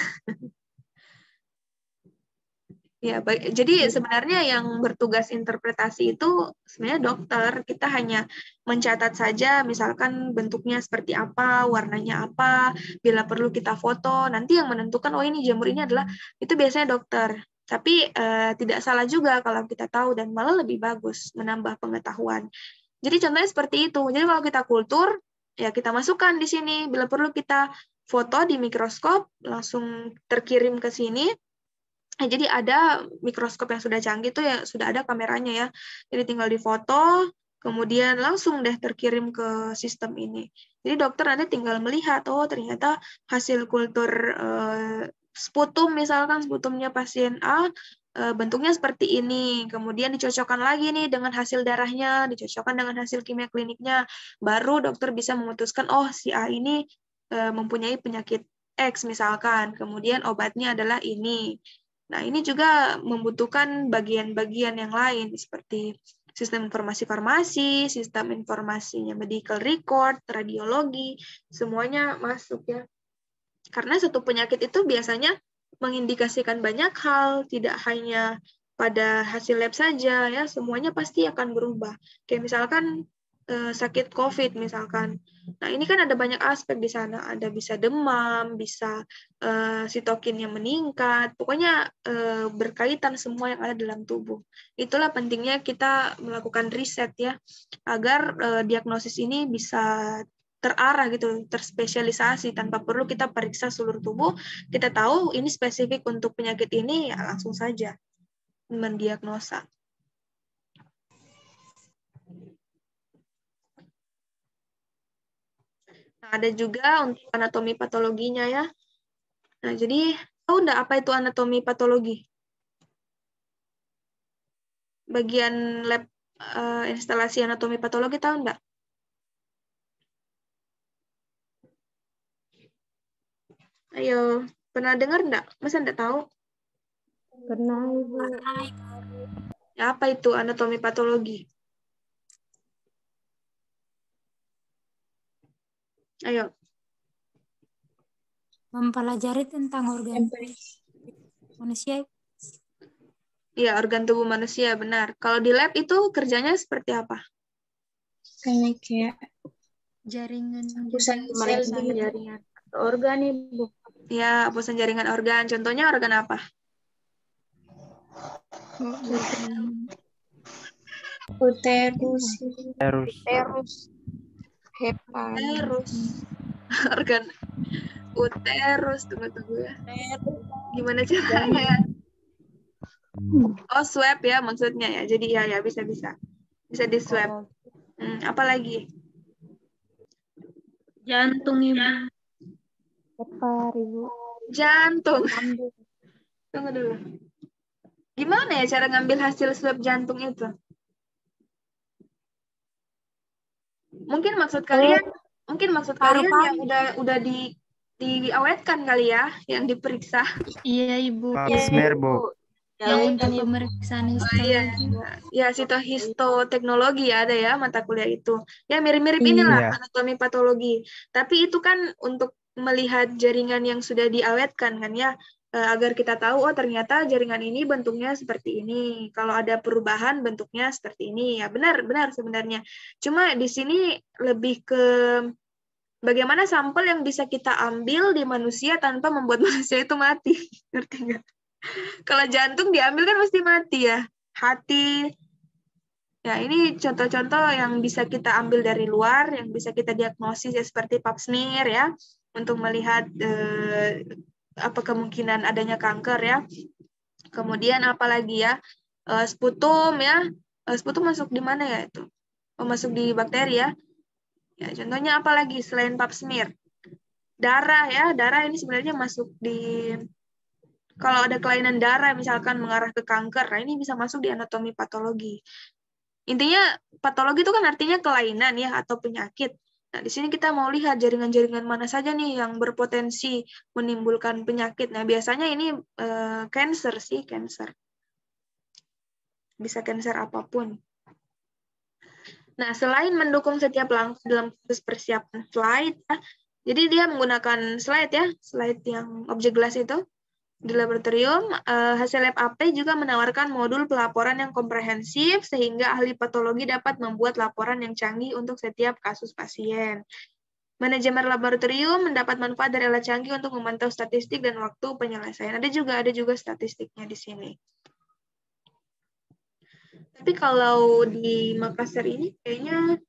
Ya, baik. Jadi sebenarnya yang bertugas interpretasi itu sebenarnya dokter. Kita hanya mencatat saja, misalkan bentuknya seperti apa, warnanya apa, bila perlu kita foto. Nanti yang menentukan, oh ini jamur ini adalah, itu biasanya dokter. Tapi tidak salah juga kalau kita tahu, dan malah lebih bagus menambah pengetahuan. Jadi contohnya seperti itu. Jadi kalau kita kultur, ya kita masukkan di sini. Bila perlu kita foto di mikroskop, langsung terkirim ke sini. Jadi ada mikroskop yang sudah canggih tuh ya, sudah ada kameranya ya. Jadi tinggal difoto, kemudian langsung deh terkirim ke sistem ini. Jadi dokter nanti tinggal melihat, oh ternyata hasil kultur sputum, misalkan sputumnya pasien A, bentuknya seperti ini. Kemudian dicocokkan lagi nih dengan hasil darahnya, dicocokkan dengan hasil kimia kliniknya. Baru dokter bisa memutuskan, oh si A ini mempunyai penyakit X misalkan. Kemudian obatnya adalah ini. Nah, ini juga membutuhkan bagian-bagian yang lain, seperti sistem informasi farmasi, sistem informasinya medical record, radiologi, semuanya masuk ya. Karena satu penyakit itu biasanya mengindikasikan banyak hal, tidak hanya pada hasil lab saja, ya, semuanya pasti akan berubah. Kayak misalkan sakit COVID misalkan. Nah, ini kan ada banyak aspek di sana. Ada bisa demam, bisa sitokin yang meningkat. Pokoknya berkaitan semua yang ada dalam tubuh. Itulah pentingnya kita melakukan riset ya, agar diagnosis ini bisa terarah gitu, terspesialisasi tanpa perlu kita periksa seluruh tubuh. Kita tahu ini spesifik untuk penyakit ini, ya langsung saja mendiagnosa. Nah, ada juga untuk anatomi patologinya ya. Nah, jadi tahu enggak apa itu anatomi patologi? Bagian lab instalasi anatomi patologi tahu enggak? Ayo, pernah dengar enggak? Masa enggak tahu? Pernah Ibu. Ya, apa itu anatomi patologi? Ayo. Mempelajari tentang organ manusia. Iya, organ tubuh manusia, benar. Kalau di lab itu kerjanya seperti apa? Kayak Jaringan sel jaringan organ Ibu. Ya, hapusan jaringan organ. Contohnya organ apa? Uterus, Uterus. Organ uterus, tunggu ya. Gimana caranya ya? Oh, swab ya maksudnya ya. Jadi ya bisa di swab. Apa lagi? jantung Ibu. Jantung. Tunggu dulu. Gimana ya cara ngambil hasil swab jantung itu? Mungkin maksud kalian yang udah diawetkan kali ya yang diperiksa. Iya, Ibu. Pap smear, Bu. Yang untuk pemeriksaan Iya, histologi. ya histoteknologi ya ada ya mata kuliah itu. Ya mirip-mirip inilah Iya. anatomi patologi. Tapi itu kan untuk melihat jaringan yang sudah diawetkan kan ya, agar kita tahu oh ternyata jaringan ini bentuknya seperti ini. Kalau ada perubahan bentuknya seperti ini. Ya benar sebenarnya. Cuma di sini lebih ke bagaimana sampel yang bisa kita ambil di manusia tanpa membuat manusia itu mati. Ngerti nggak? Kalau jantung diambil kan mesti mati ya. Hati. Ya, ini contoh-contoh yang bisa kita ambil dari luar, yang bisa kita diagnosis ya, seperti pap smear ya, untuk melihat apa kemungkinan adanya kanker ya. Kemudian apa lagi ya? Sputum ya. Sputum masuk di mana ya itu? Masuk di bakteri ya. Ya, contohnya apa lagi selain pap smear? Darah ya, darah ini sebenarnya masuk di kalau ada kelainan darah misalkan mengarah ke kanker, nah ini bisa masuk di anatomi patologi. Intinya patologi itu kan artinya kelainan ya atau penyakit. Nah, di sini kita mau lihat jaringan-jaringan mana saja nih yang berpotensi menimbulkan penyakit. Nah, biasanya ini cancer sih, cancer. Bisa cancer apapun. Nah, selain mendukung setiap langkah dalam proses persiapan slide, ya, jadi dia menggunakan slide ya, slide yang objek gelas itu. Di laboratorium, hasil lab AP juga menawarkan modul pelaporan yang komprehensif sehingga ahli patologi dapat membuat laporan yang canggih untuk setiap kasus pasien. Manajemen laboratorium mendapat manfaat dari alat canggih untuk memantau statistik dan waktu penyelesaian. Ada juga statistiknya di sini. Tapi kalau di Makassar ini kayaknya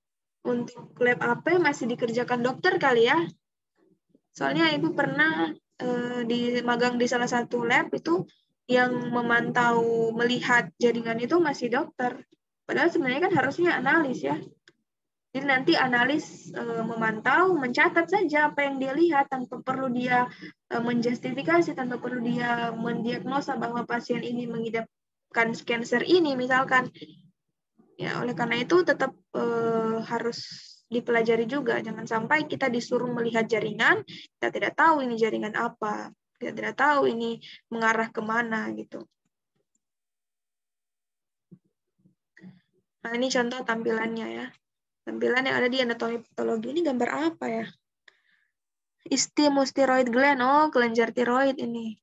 untuk lab AP masih dikerjakan dokter kali ya. Soalnya Ibu pernah di magang di salah satu lab itu yang memantau melihat jaringan itu masih dokter. Padahal sebenarnya kan harusnya analis ya. Jadi nanti analis memantau, mencatat saja apa yang dia lihat tanpa perlu dia menjustifikasi, tanpa perlu dia mendiagnosa bahwa pasien ini mengidapkan cancer ini misalkan. Ya, oleh karena itu tetap harus dipelajari juga. Jangan sampai kita disuruh melihat jaringan, kita tidak tahu ini jaringan apa. Kita tidak tahu ini mengarah kemana gitu. Nah, ini contoh tampilannya ya. Tampilan yang ada di anatomi patologi. Ini gambar apa ya? Isthmus thyroid gland. Oh, kelenjar tiroid ini.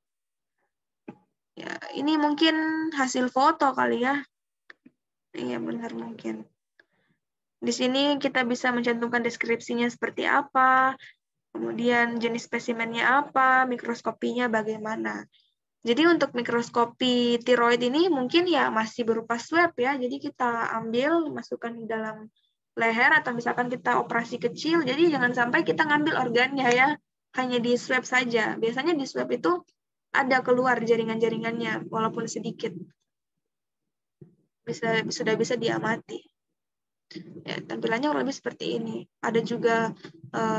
Ya, ini mungkin hasil foto kali ya. Iya, benar mungkin. Di sini kita bisa mencantumkan deskripsinya seperti apa, kemudian jenis spesimennya apa, mikroskopinya bagaimana. Jadi untuk mikroskopi tiroid ini mungkin ya masih berupa swab ya, jadi kita ambil, masukkan di dalam leher, atau misalkan kita operasi kecil, jadi jangan sampai kita ngambil organnya ya, hanya di swab saja. Biasanya di swab itu ada keluar jaringan-jaringannya, walaupun sedikit. Sudah bisa diamati. Ya, tampilannya kurang lebih seperti ini. Ada juga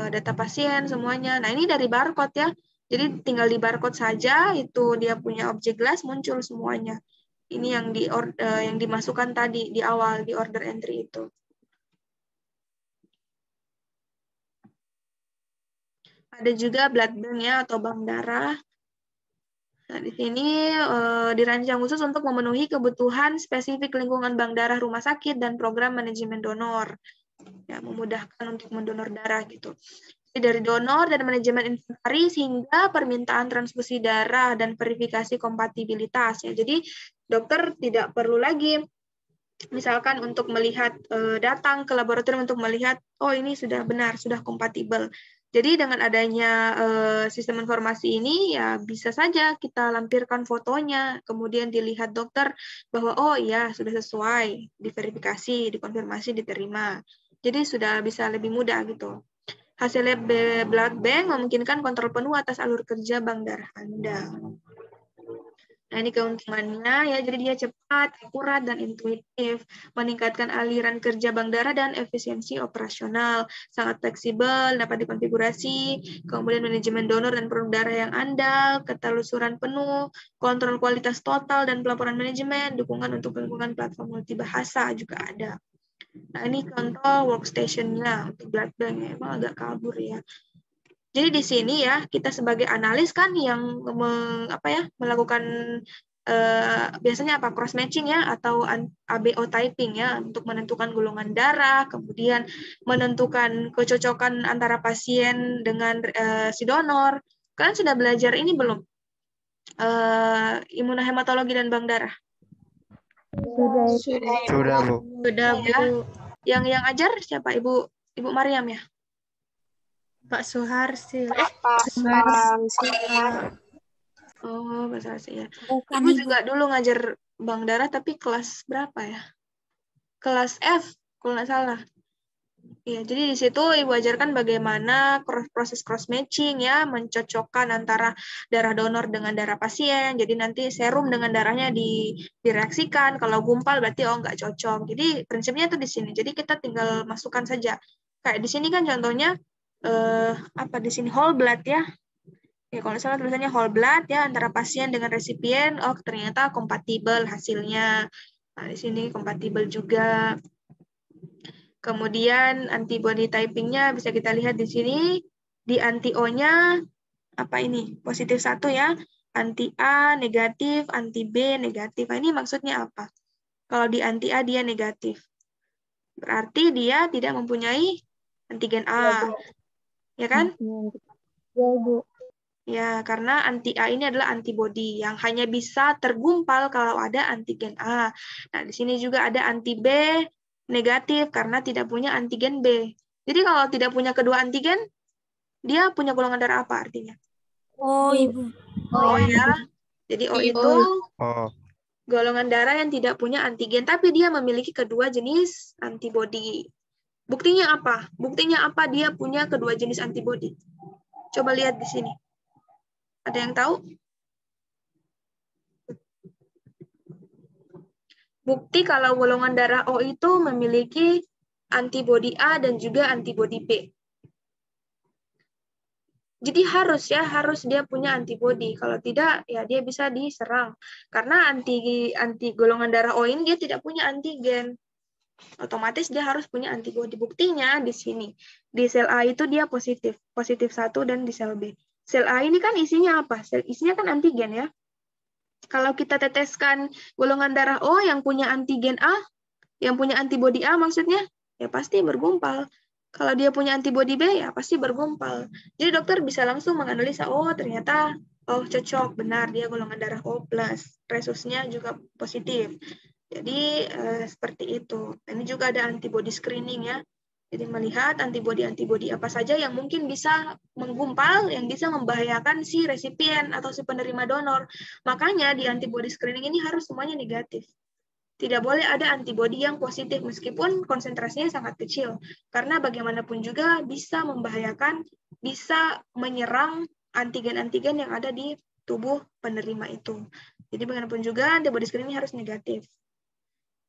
data pasien semuanya. Nah, ini dari barcode ya. Jadi tinggal di barcode saja, itu dia punya objek gelas muncul semuanya. Ini yang dimasukkan tadi di awal di order entry itu. Ada juga blood bank ya atau bank darah. Nah, di sini dirancang khusus untuk memenuhi kebutuhan spesifik lingkungan bank darah rumah sakit dan program manajemen donor. Ya, memudahkan untuk mendonor darah gitu. Jadi dari donor dan manajemen inventaris hingga permintaan transfusi darah dan verifikasi kompatibilitas. Ya. Jadi dokter tidak perlu lagi misalkan untuk melihat datang ke laboratorium untuk melihat oh ini sudah benar, sudah kompatibel. Jadi dengan adanya sistem informasi ini ya bisa saja kita lampirkan fotonya, kemudian dilihat dokter bahwa oh iya sudah sesuai, diverifikasi, dikonfirmasi, diterima. Jadi sudah bisa lebih mudah gitu. Hasil lab blood bank memungkinkan kontrol penuh atas alur kerja bank darah Anda. Nah, ini keuntungannya ya, jadi dia cepat, akurat, dan intuitif, meningkatkan aliran kerja bank darah dan efisiensi operasional, sangat fleksibel, dapat dikonfigurasi, kemudian manajemen donor dan produk darah yang andal, ketelusuran penuh, kontrol kualitas total dan pelaporan manajemen, dukungan untuk pengembangan platform multibahasa juga ada. Nah, ini contoh workstation-nya untuk blood bank, emang agak kabur ya. Jadi di sini ya kita sebagai analis kan yang melakukan biasanya apa, cross matching ya atau ABO typing ya untuk menentukan golongan darah, kemudian menentukan kecocokan antara pasien dengan si donor. Kalian sudah belajar ini belum? Imunohematologi dan bank darah. Sudah, Bu. Sudah, Bu. Ya. Yang ajar siapa? Ibu Mariam ya? Pak Suharsil. Oh, bahasa Asia ya. Bukan, Ibu Ibu. juga dulu ngajar bank darah tapi kelas berapa ya? Kelas F kalau nggak salah. Iya, jadi di situ Ibu ajarkan bagaimana proses cross matching ya, mencocokkan antara darah donor dengan darah pasien. Jadi nanti serum dengan darahnya direaksikan. Kalau gumpal berarti nggak cocok. Jadi prinsipnya itu di sini. Jadi kita tinggal masukkan saja. Kayak di sini kan contohnya di sini whole blood ya. Ya, kalau salah tulisannya whole blood ya antara pasien dengan resipien, ternyata kompatibel hasilnya. Nah, di sini kompatibel juga. Kemudian antibody typingnya bisa kita lihat di sini. Di anti-O-nya apa ini? Positif 1 ya. Anti-A negatif, anti-B negatif. Nah, ini maksudnya apa? Kalau di anti-A dia negatif. Berarti dia tidak mempunyai antigen A. Ya kan? Ya, Bu. Ya, karena anti-A ini adalah antibody yang hanya bisa tergumpal kalau ada antigen A. Nah, di sini juga ada anti-B negatif karena tidak punya antigen B. Jadi kalau tidak punya kedua antigen, dia punya golongan darah apa artinya? Oh, Ibu. Oh ya. Jadi O itu Oh, golongan darah yang tidak punya antigen, tapi dia memiliki kedua jenis antibody. Buktinya apa? Buktinya apa dia punya kedua jenis antibody? Coba lihat di sini. Ada yang tahu? Bukti kalau golongan darah O itu memiliki antibodi A dan juga antibodi B. Jadi harus dia punya antibodi. Kalau tidak, ya dia bisa diserang. Karena anti golongan darah O ini dia tidak punya antigen. Otomatis dia harus punya antibodi. Buktinya di sini. Di sel A itu dia positif 1 dan di sel B. Sel A ini kan isinya apa? Isinya kan antigen ya. Kalau kita teteskan golongan darah O yang punya antigen A, yang punya antibodi A maksudnya, ya pasti bergumpal. Kalau dia punya antibodi B, ya pasti bergumpal. Jadi dokter bisa langsung menganalisa, ternyata cocok, benar, dia golongan darah O+. Resusnya juga positif. Jadi seperti itu. Ini juga ada antibody screening ya. Jadi melihat antibodi-antibodi apa saja yang mungkin bisa menggumpal, yang bisa membahayakan si resipien atau si penerima donor. Makanya di antibody screening ini harus semuanya negatif. Tidak boleh ada antibodi yang positif meskipun konsentrasinya sangat kecil. Karena bagaimanapun juga bisa membahayakan, bisa menyerang antigen-antigen yang ada di tubuh penerima itu. Jadi bagaimanapun juga antibody screening harus negatif.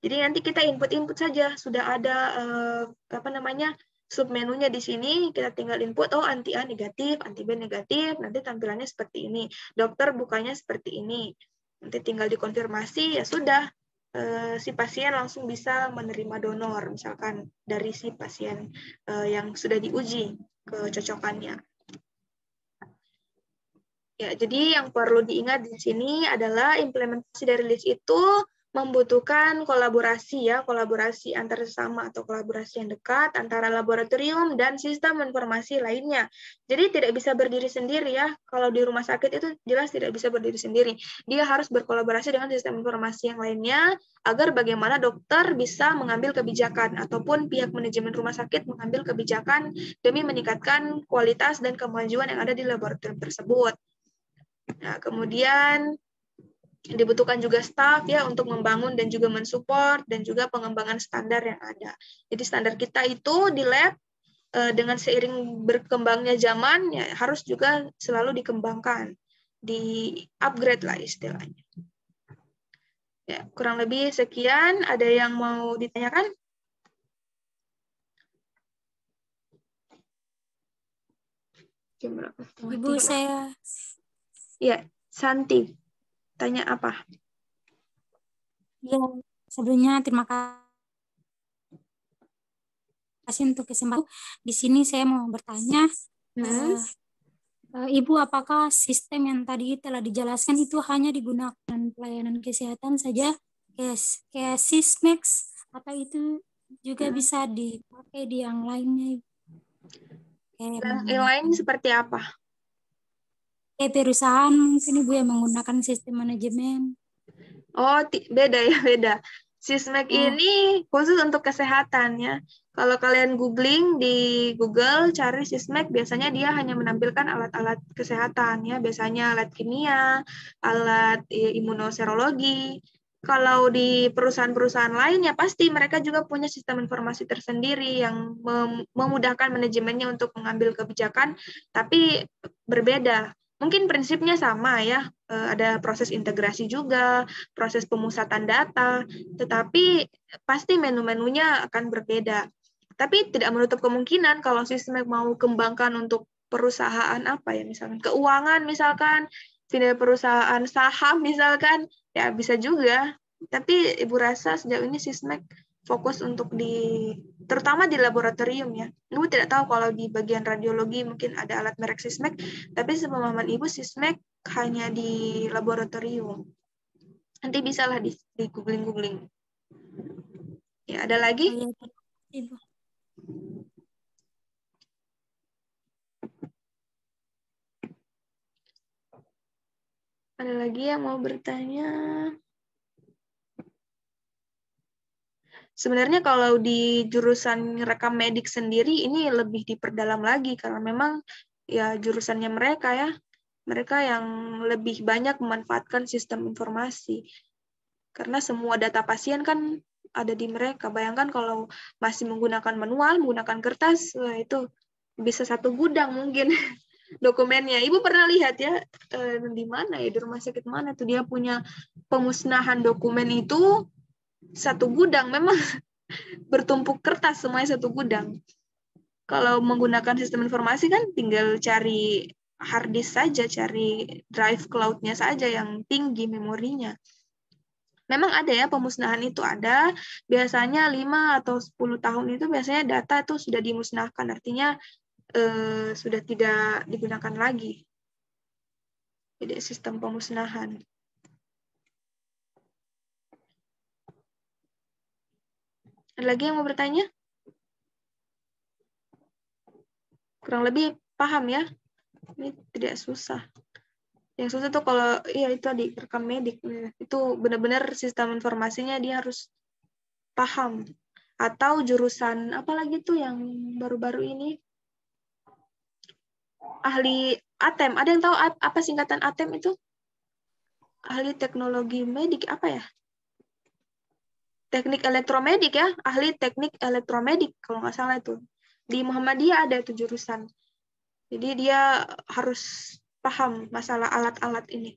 Jadi nanti kita input saja, sudah ada submenunya di sini, kita tinggal input, anti A negatif, anti B negatif, nanti tampilannya seperti ini. Dokter bukanya seperti ini. Nanti tinggal dikonfirmasi, ya sudah, si pasien langsung bisa menerima donor, misalkan dari si pasien yang sudah diuji kecocokannya. Ya, jadi yang perlu diingat di sini adalah implementasi dari list itu membutuhkan kolaborasi ya, kolaborasi antar sesama atau kolaborasi yang dekat antara laboratorium dan sistem informasi lainnya. Jadi tidak bisa berdiri sendiri ya. Kalau di rumah sakit itu jelas tidak bisa berdiri sendiri. Dia harus berkolaborasi dengan sistem informasi yang lainnya agar bagaimana dokter bisa mengambil kebijakan ataupun pihak manajemen rumah sakit mengambil kebijakan demi meningkatkan kualitas dan kemajuan yang ada di laboratorium tersebut. Nah, kemudian dibutuhkan juga staff ya untuk membangun dan juga mensupport dan juga pengembangan standar yang ada. Jadi standar kita itu di lab dengan seiring berkembangnya zaman ya harus juga selalu dikembangkan, di-upgrade lah istilahnya. Ya, kurang lebih sekian. Ada yang mau ditanyakan? Ibu, saya Ya, Santi. Tanya apa? ya sebelumnya terima kasih untuk kesempatan. Di sini saya mau bertanya, Ibu, apakah sistem yang tadi telah dijelaskan itu hanya digunakan pelayanan kesehatan saja, kayak Sysmex, atau itu juga bisa dipakai di yang lainnya? Yang lain seperti apa? Kayak perusahaan mungkin Ibu yang menggunakan sistem manajemen. Oh, beda ya, beda. Sysmex Oh. ini khusus untuk kesehatan ya. Kalau kalian googling di Google, cari Sysmex, biasanya dia hanya menampilkan alat-alat kesehatan ya. Biasanya alat kimia, alat imunoserologi. Kalau di perusahaan-perusahaan lain ya pasti mereka juga punya sistem informasi tersendiri yang memudahkan manajemennya untuk mengambil kebijakan, tapi berbeda. Mungkin prinsipnya sama ya, ada proses integrasi juga, proses pemusatan data, tetapi pasti menu-menunya akan berbeda. Tapi tidak menutup kemungkinan kalau Sysmex mau kembangkan untuk perusahaan apa ya, misalkan keuangan misalkan, tidak perusahaan saham misalkan, ya bisa juga. Tapi Ibu rasa sejauh ini Sysmex fokus untuk terutama di laboratorium ya. Ibu tidak tahu kalau di bagian radiologi mungkin ada alat merek Sysmex, tapi sepemahaman Ibu Sysmex hanya di laboratorium. Nanti bisalah di googling. Ya, ada lagi? Oh, ya, Ibu. Ada lagi yang mau bertanya? Sebenarnya kalau di jurusan rekam medik sendiri ini lebih diperdalam lagi karena memang ya jurusannya mereka ya. Mereka yang lebih banyak memanfaatkan sistem informasi. Karena semua data pasien kan ada di mereka. Bayangkan kalau masih menggunakan manual, menggunakan kertas, wah itu bisa satu gudang mungkin dokumennya. Ibu pernah lihat ya, di mana ya, di rumah sakit mana tuh dia punya pemusnahan dokumen itu satu gudang, memang bertumpuk kertas semuanya satu gudang. Kalau menggunakan sistem informasi kan tinggal cari hard disk saja, cari drive cloud-nya saja yang tinggi memorinya. Memang ada ya pemusnahan itu ada, biasanya 5 atau 10 tahun itu biasanya data itu sudah dimusnahkan, artinya sudah tidak digunakan lagi. Jadi sistem pemusnahan. Ada lagi yang mau bertanya? Kurang lebih paham ya? Ini tidak susah. Yang susah tuh kalau ya itu tadi rekam medik itu benar-benar sistem informasinya dia harus paham. Atau jurusan apa lagi tuh yang baru-baru ini? Ahli ATEM. Ada yang tahu apa singkatan ATEM itu? Ahli teknologi medik apa ya? Teknik elektromedik ya, ahli teknik elektromedik kalau nggak salah itu. Di Muhammadiyah ada itu jurusan. Jadi dia harus paham masalah alat-alat ini.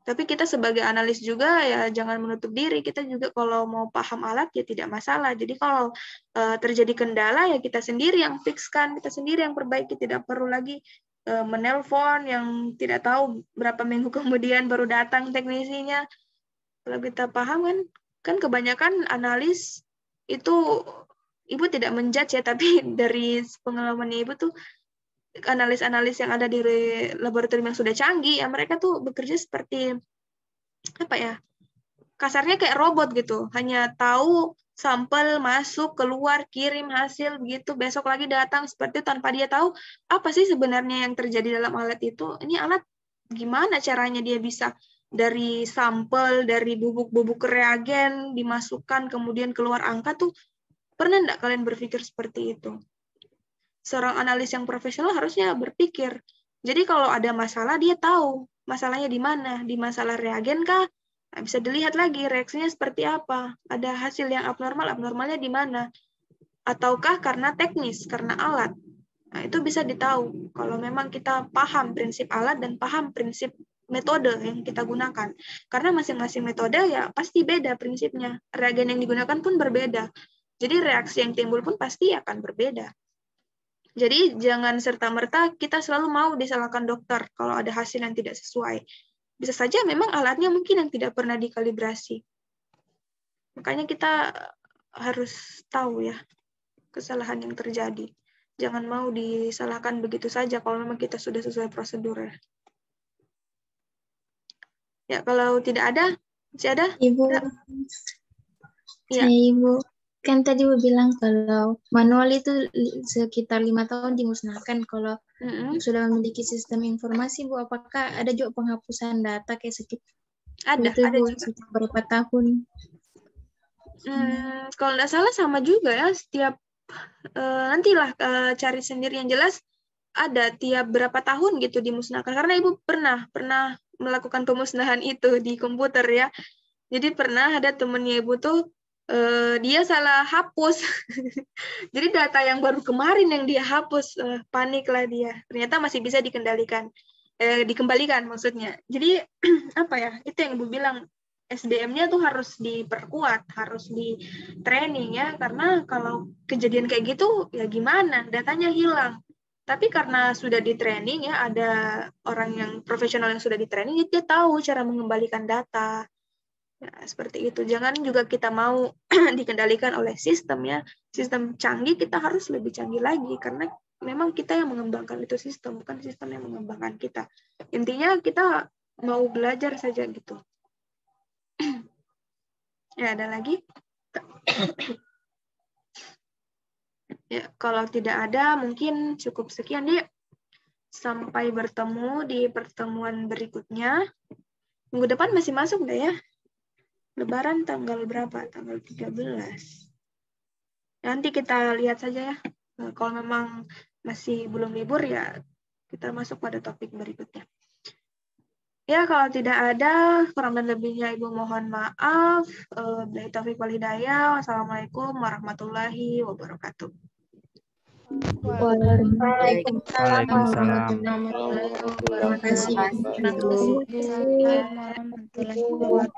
Tapi kita sebagai analis juga ya jangan menutup diri. Kita juga kalau mau paham alat ya tidak masalah. Jadi kalau terjadi kendala ya kita sendiri yang fixkan, kita sendiri yang perbaiki. Tidak perlu lagi menelpon yang tidak tahu berapa minggu kemudian baru datang teknisinya. Kalau kita paham kan kebanyakan analis itu Ibu tidak menjudge ya, tapi dari pengalamannya Ibu tuh analis-analis yang ada di laboratorium yang sudah canggih ya mereka tuh bekerja seperti apa ya? Kasarnya kayak robot gitu. Hanya tahu sampel masuk, keluar, kirim hasil begitu, besok lagi datang seperti itu tanpa dia tahu apa sih sebenarnya yang terjadi dalam alat itu. Ini alat gimana caranya dia bisa dari sampel, dari bubuk-bubuk reagen dimasukkan kemudian keluar angka tuh, pernah enggak kalian berpikir seperti itu? Seorang analis yang profesional harusnya berpikir. Jadi kalau ada masalah dia tahu masalahnya di mana, di masalah reagen kah? Nah, bisa dilihat lagi reaksinya seperti apa. Ada hasil yang abnormal, abnormalnya di mana? Ataukah karena teknis, karena alat? Nah, itu bisa ditahu kalau memang kita paham prinsip alat dan paham prinsip metode yang kita gunakan. Karena masing-masing metode ya pasti beda prinsipnya. Reagen yang digunakan pun berbeda. Jadi reaksi yang timbul pun pasti akan berbeda. Jadi jangan serta-merta kita selalu mau disalahkan dokter kalau ada hasil yang tidak sesuai. Bisa saja memang alatnya mungkin yang tidak pernah dikalibrasi. Makanya kita harus tahu ya kesalahan yang terjadi. Jangan mau disalahkan begitu saja kalau memang kita sudah sesuai prosedur ya. Ya, kalau tidak ada, masih ada? Ibu, Iya. Ibu. Kan tadi Ibu bilang kalau manual itu sekitar 5 tahun dimusnahkan. Kalau sudah memiliki sistem informasi, Bu, apakah ada juga penghapusan data kayak sekitar Ada Bu, juga. sekitar berapa tahun? Kalau nggak salah sama juga ya, setiap nantilah cari sendiri, yang jelas ada tiap berapa tahun gitu dimusnahkan. Karena Ibu pernah melakukan pemusnahan itu di komputer ya. Jadi pernah ada temennya Ibu tuh dia salah hapus. Jadi data yang baru kemarin yang dia hapus, paniklah dia. Ternyata masih bisa dikembalikan maksudnya. Jadi apa ya? Itu yang Ibu bilang, SDM-nya tuh harus diperkuat, harus di training ya, karena kalau kejadian kayak gitu ya gimana, datanya hilang. Tapi karena sudah di training ya, ada orang yang profesional yang sudah di training, dia tahu cara mengembalikan data. Ya, seperti itu. Jangan juga kita mau dikendalikan oleh sistem ya. Sistem canggih, kita harus lebih canggih lagi karena memang kita yang mengembangkan itu sistem, bukan sistem yang mengembangkan kita. Intinya kita mau belajar saja gitu. Ya, ada lagi? Ya, kalau tidak ada, mungkin cukup sekian, Dek. Sampai bertemu di pertemuan berikutnya. Minggu depan masih masuk, deh ya? Lebaran tanggal berapa? Tanggal 13. Nanti kita lihat saja ya. Kalau memang masih belum libur, ya kita masuk pada topik berikutnya. Ya, kalau tidak ada, kurang dan lebihnya Ibu mohon maaf. Billahi taufiq wal hidayah. Wassalamualaikum warahmatullahi wabarakatuh. Waalaikumsalam warahmatullahi wabarakatuh. Terima kasih. Waalaikumsalam warahmatullahi wabarakatuh.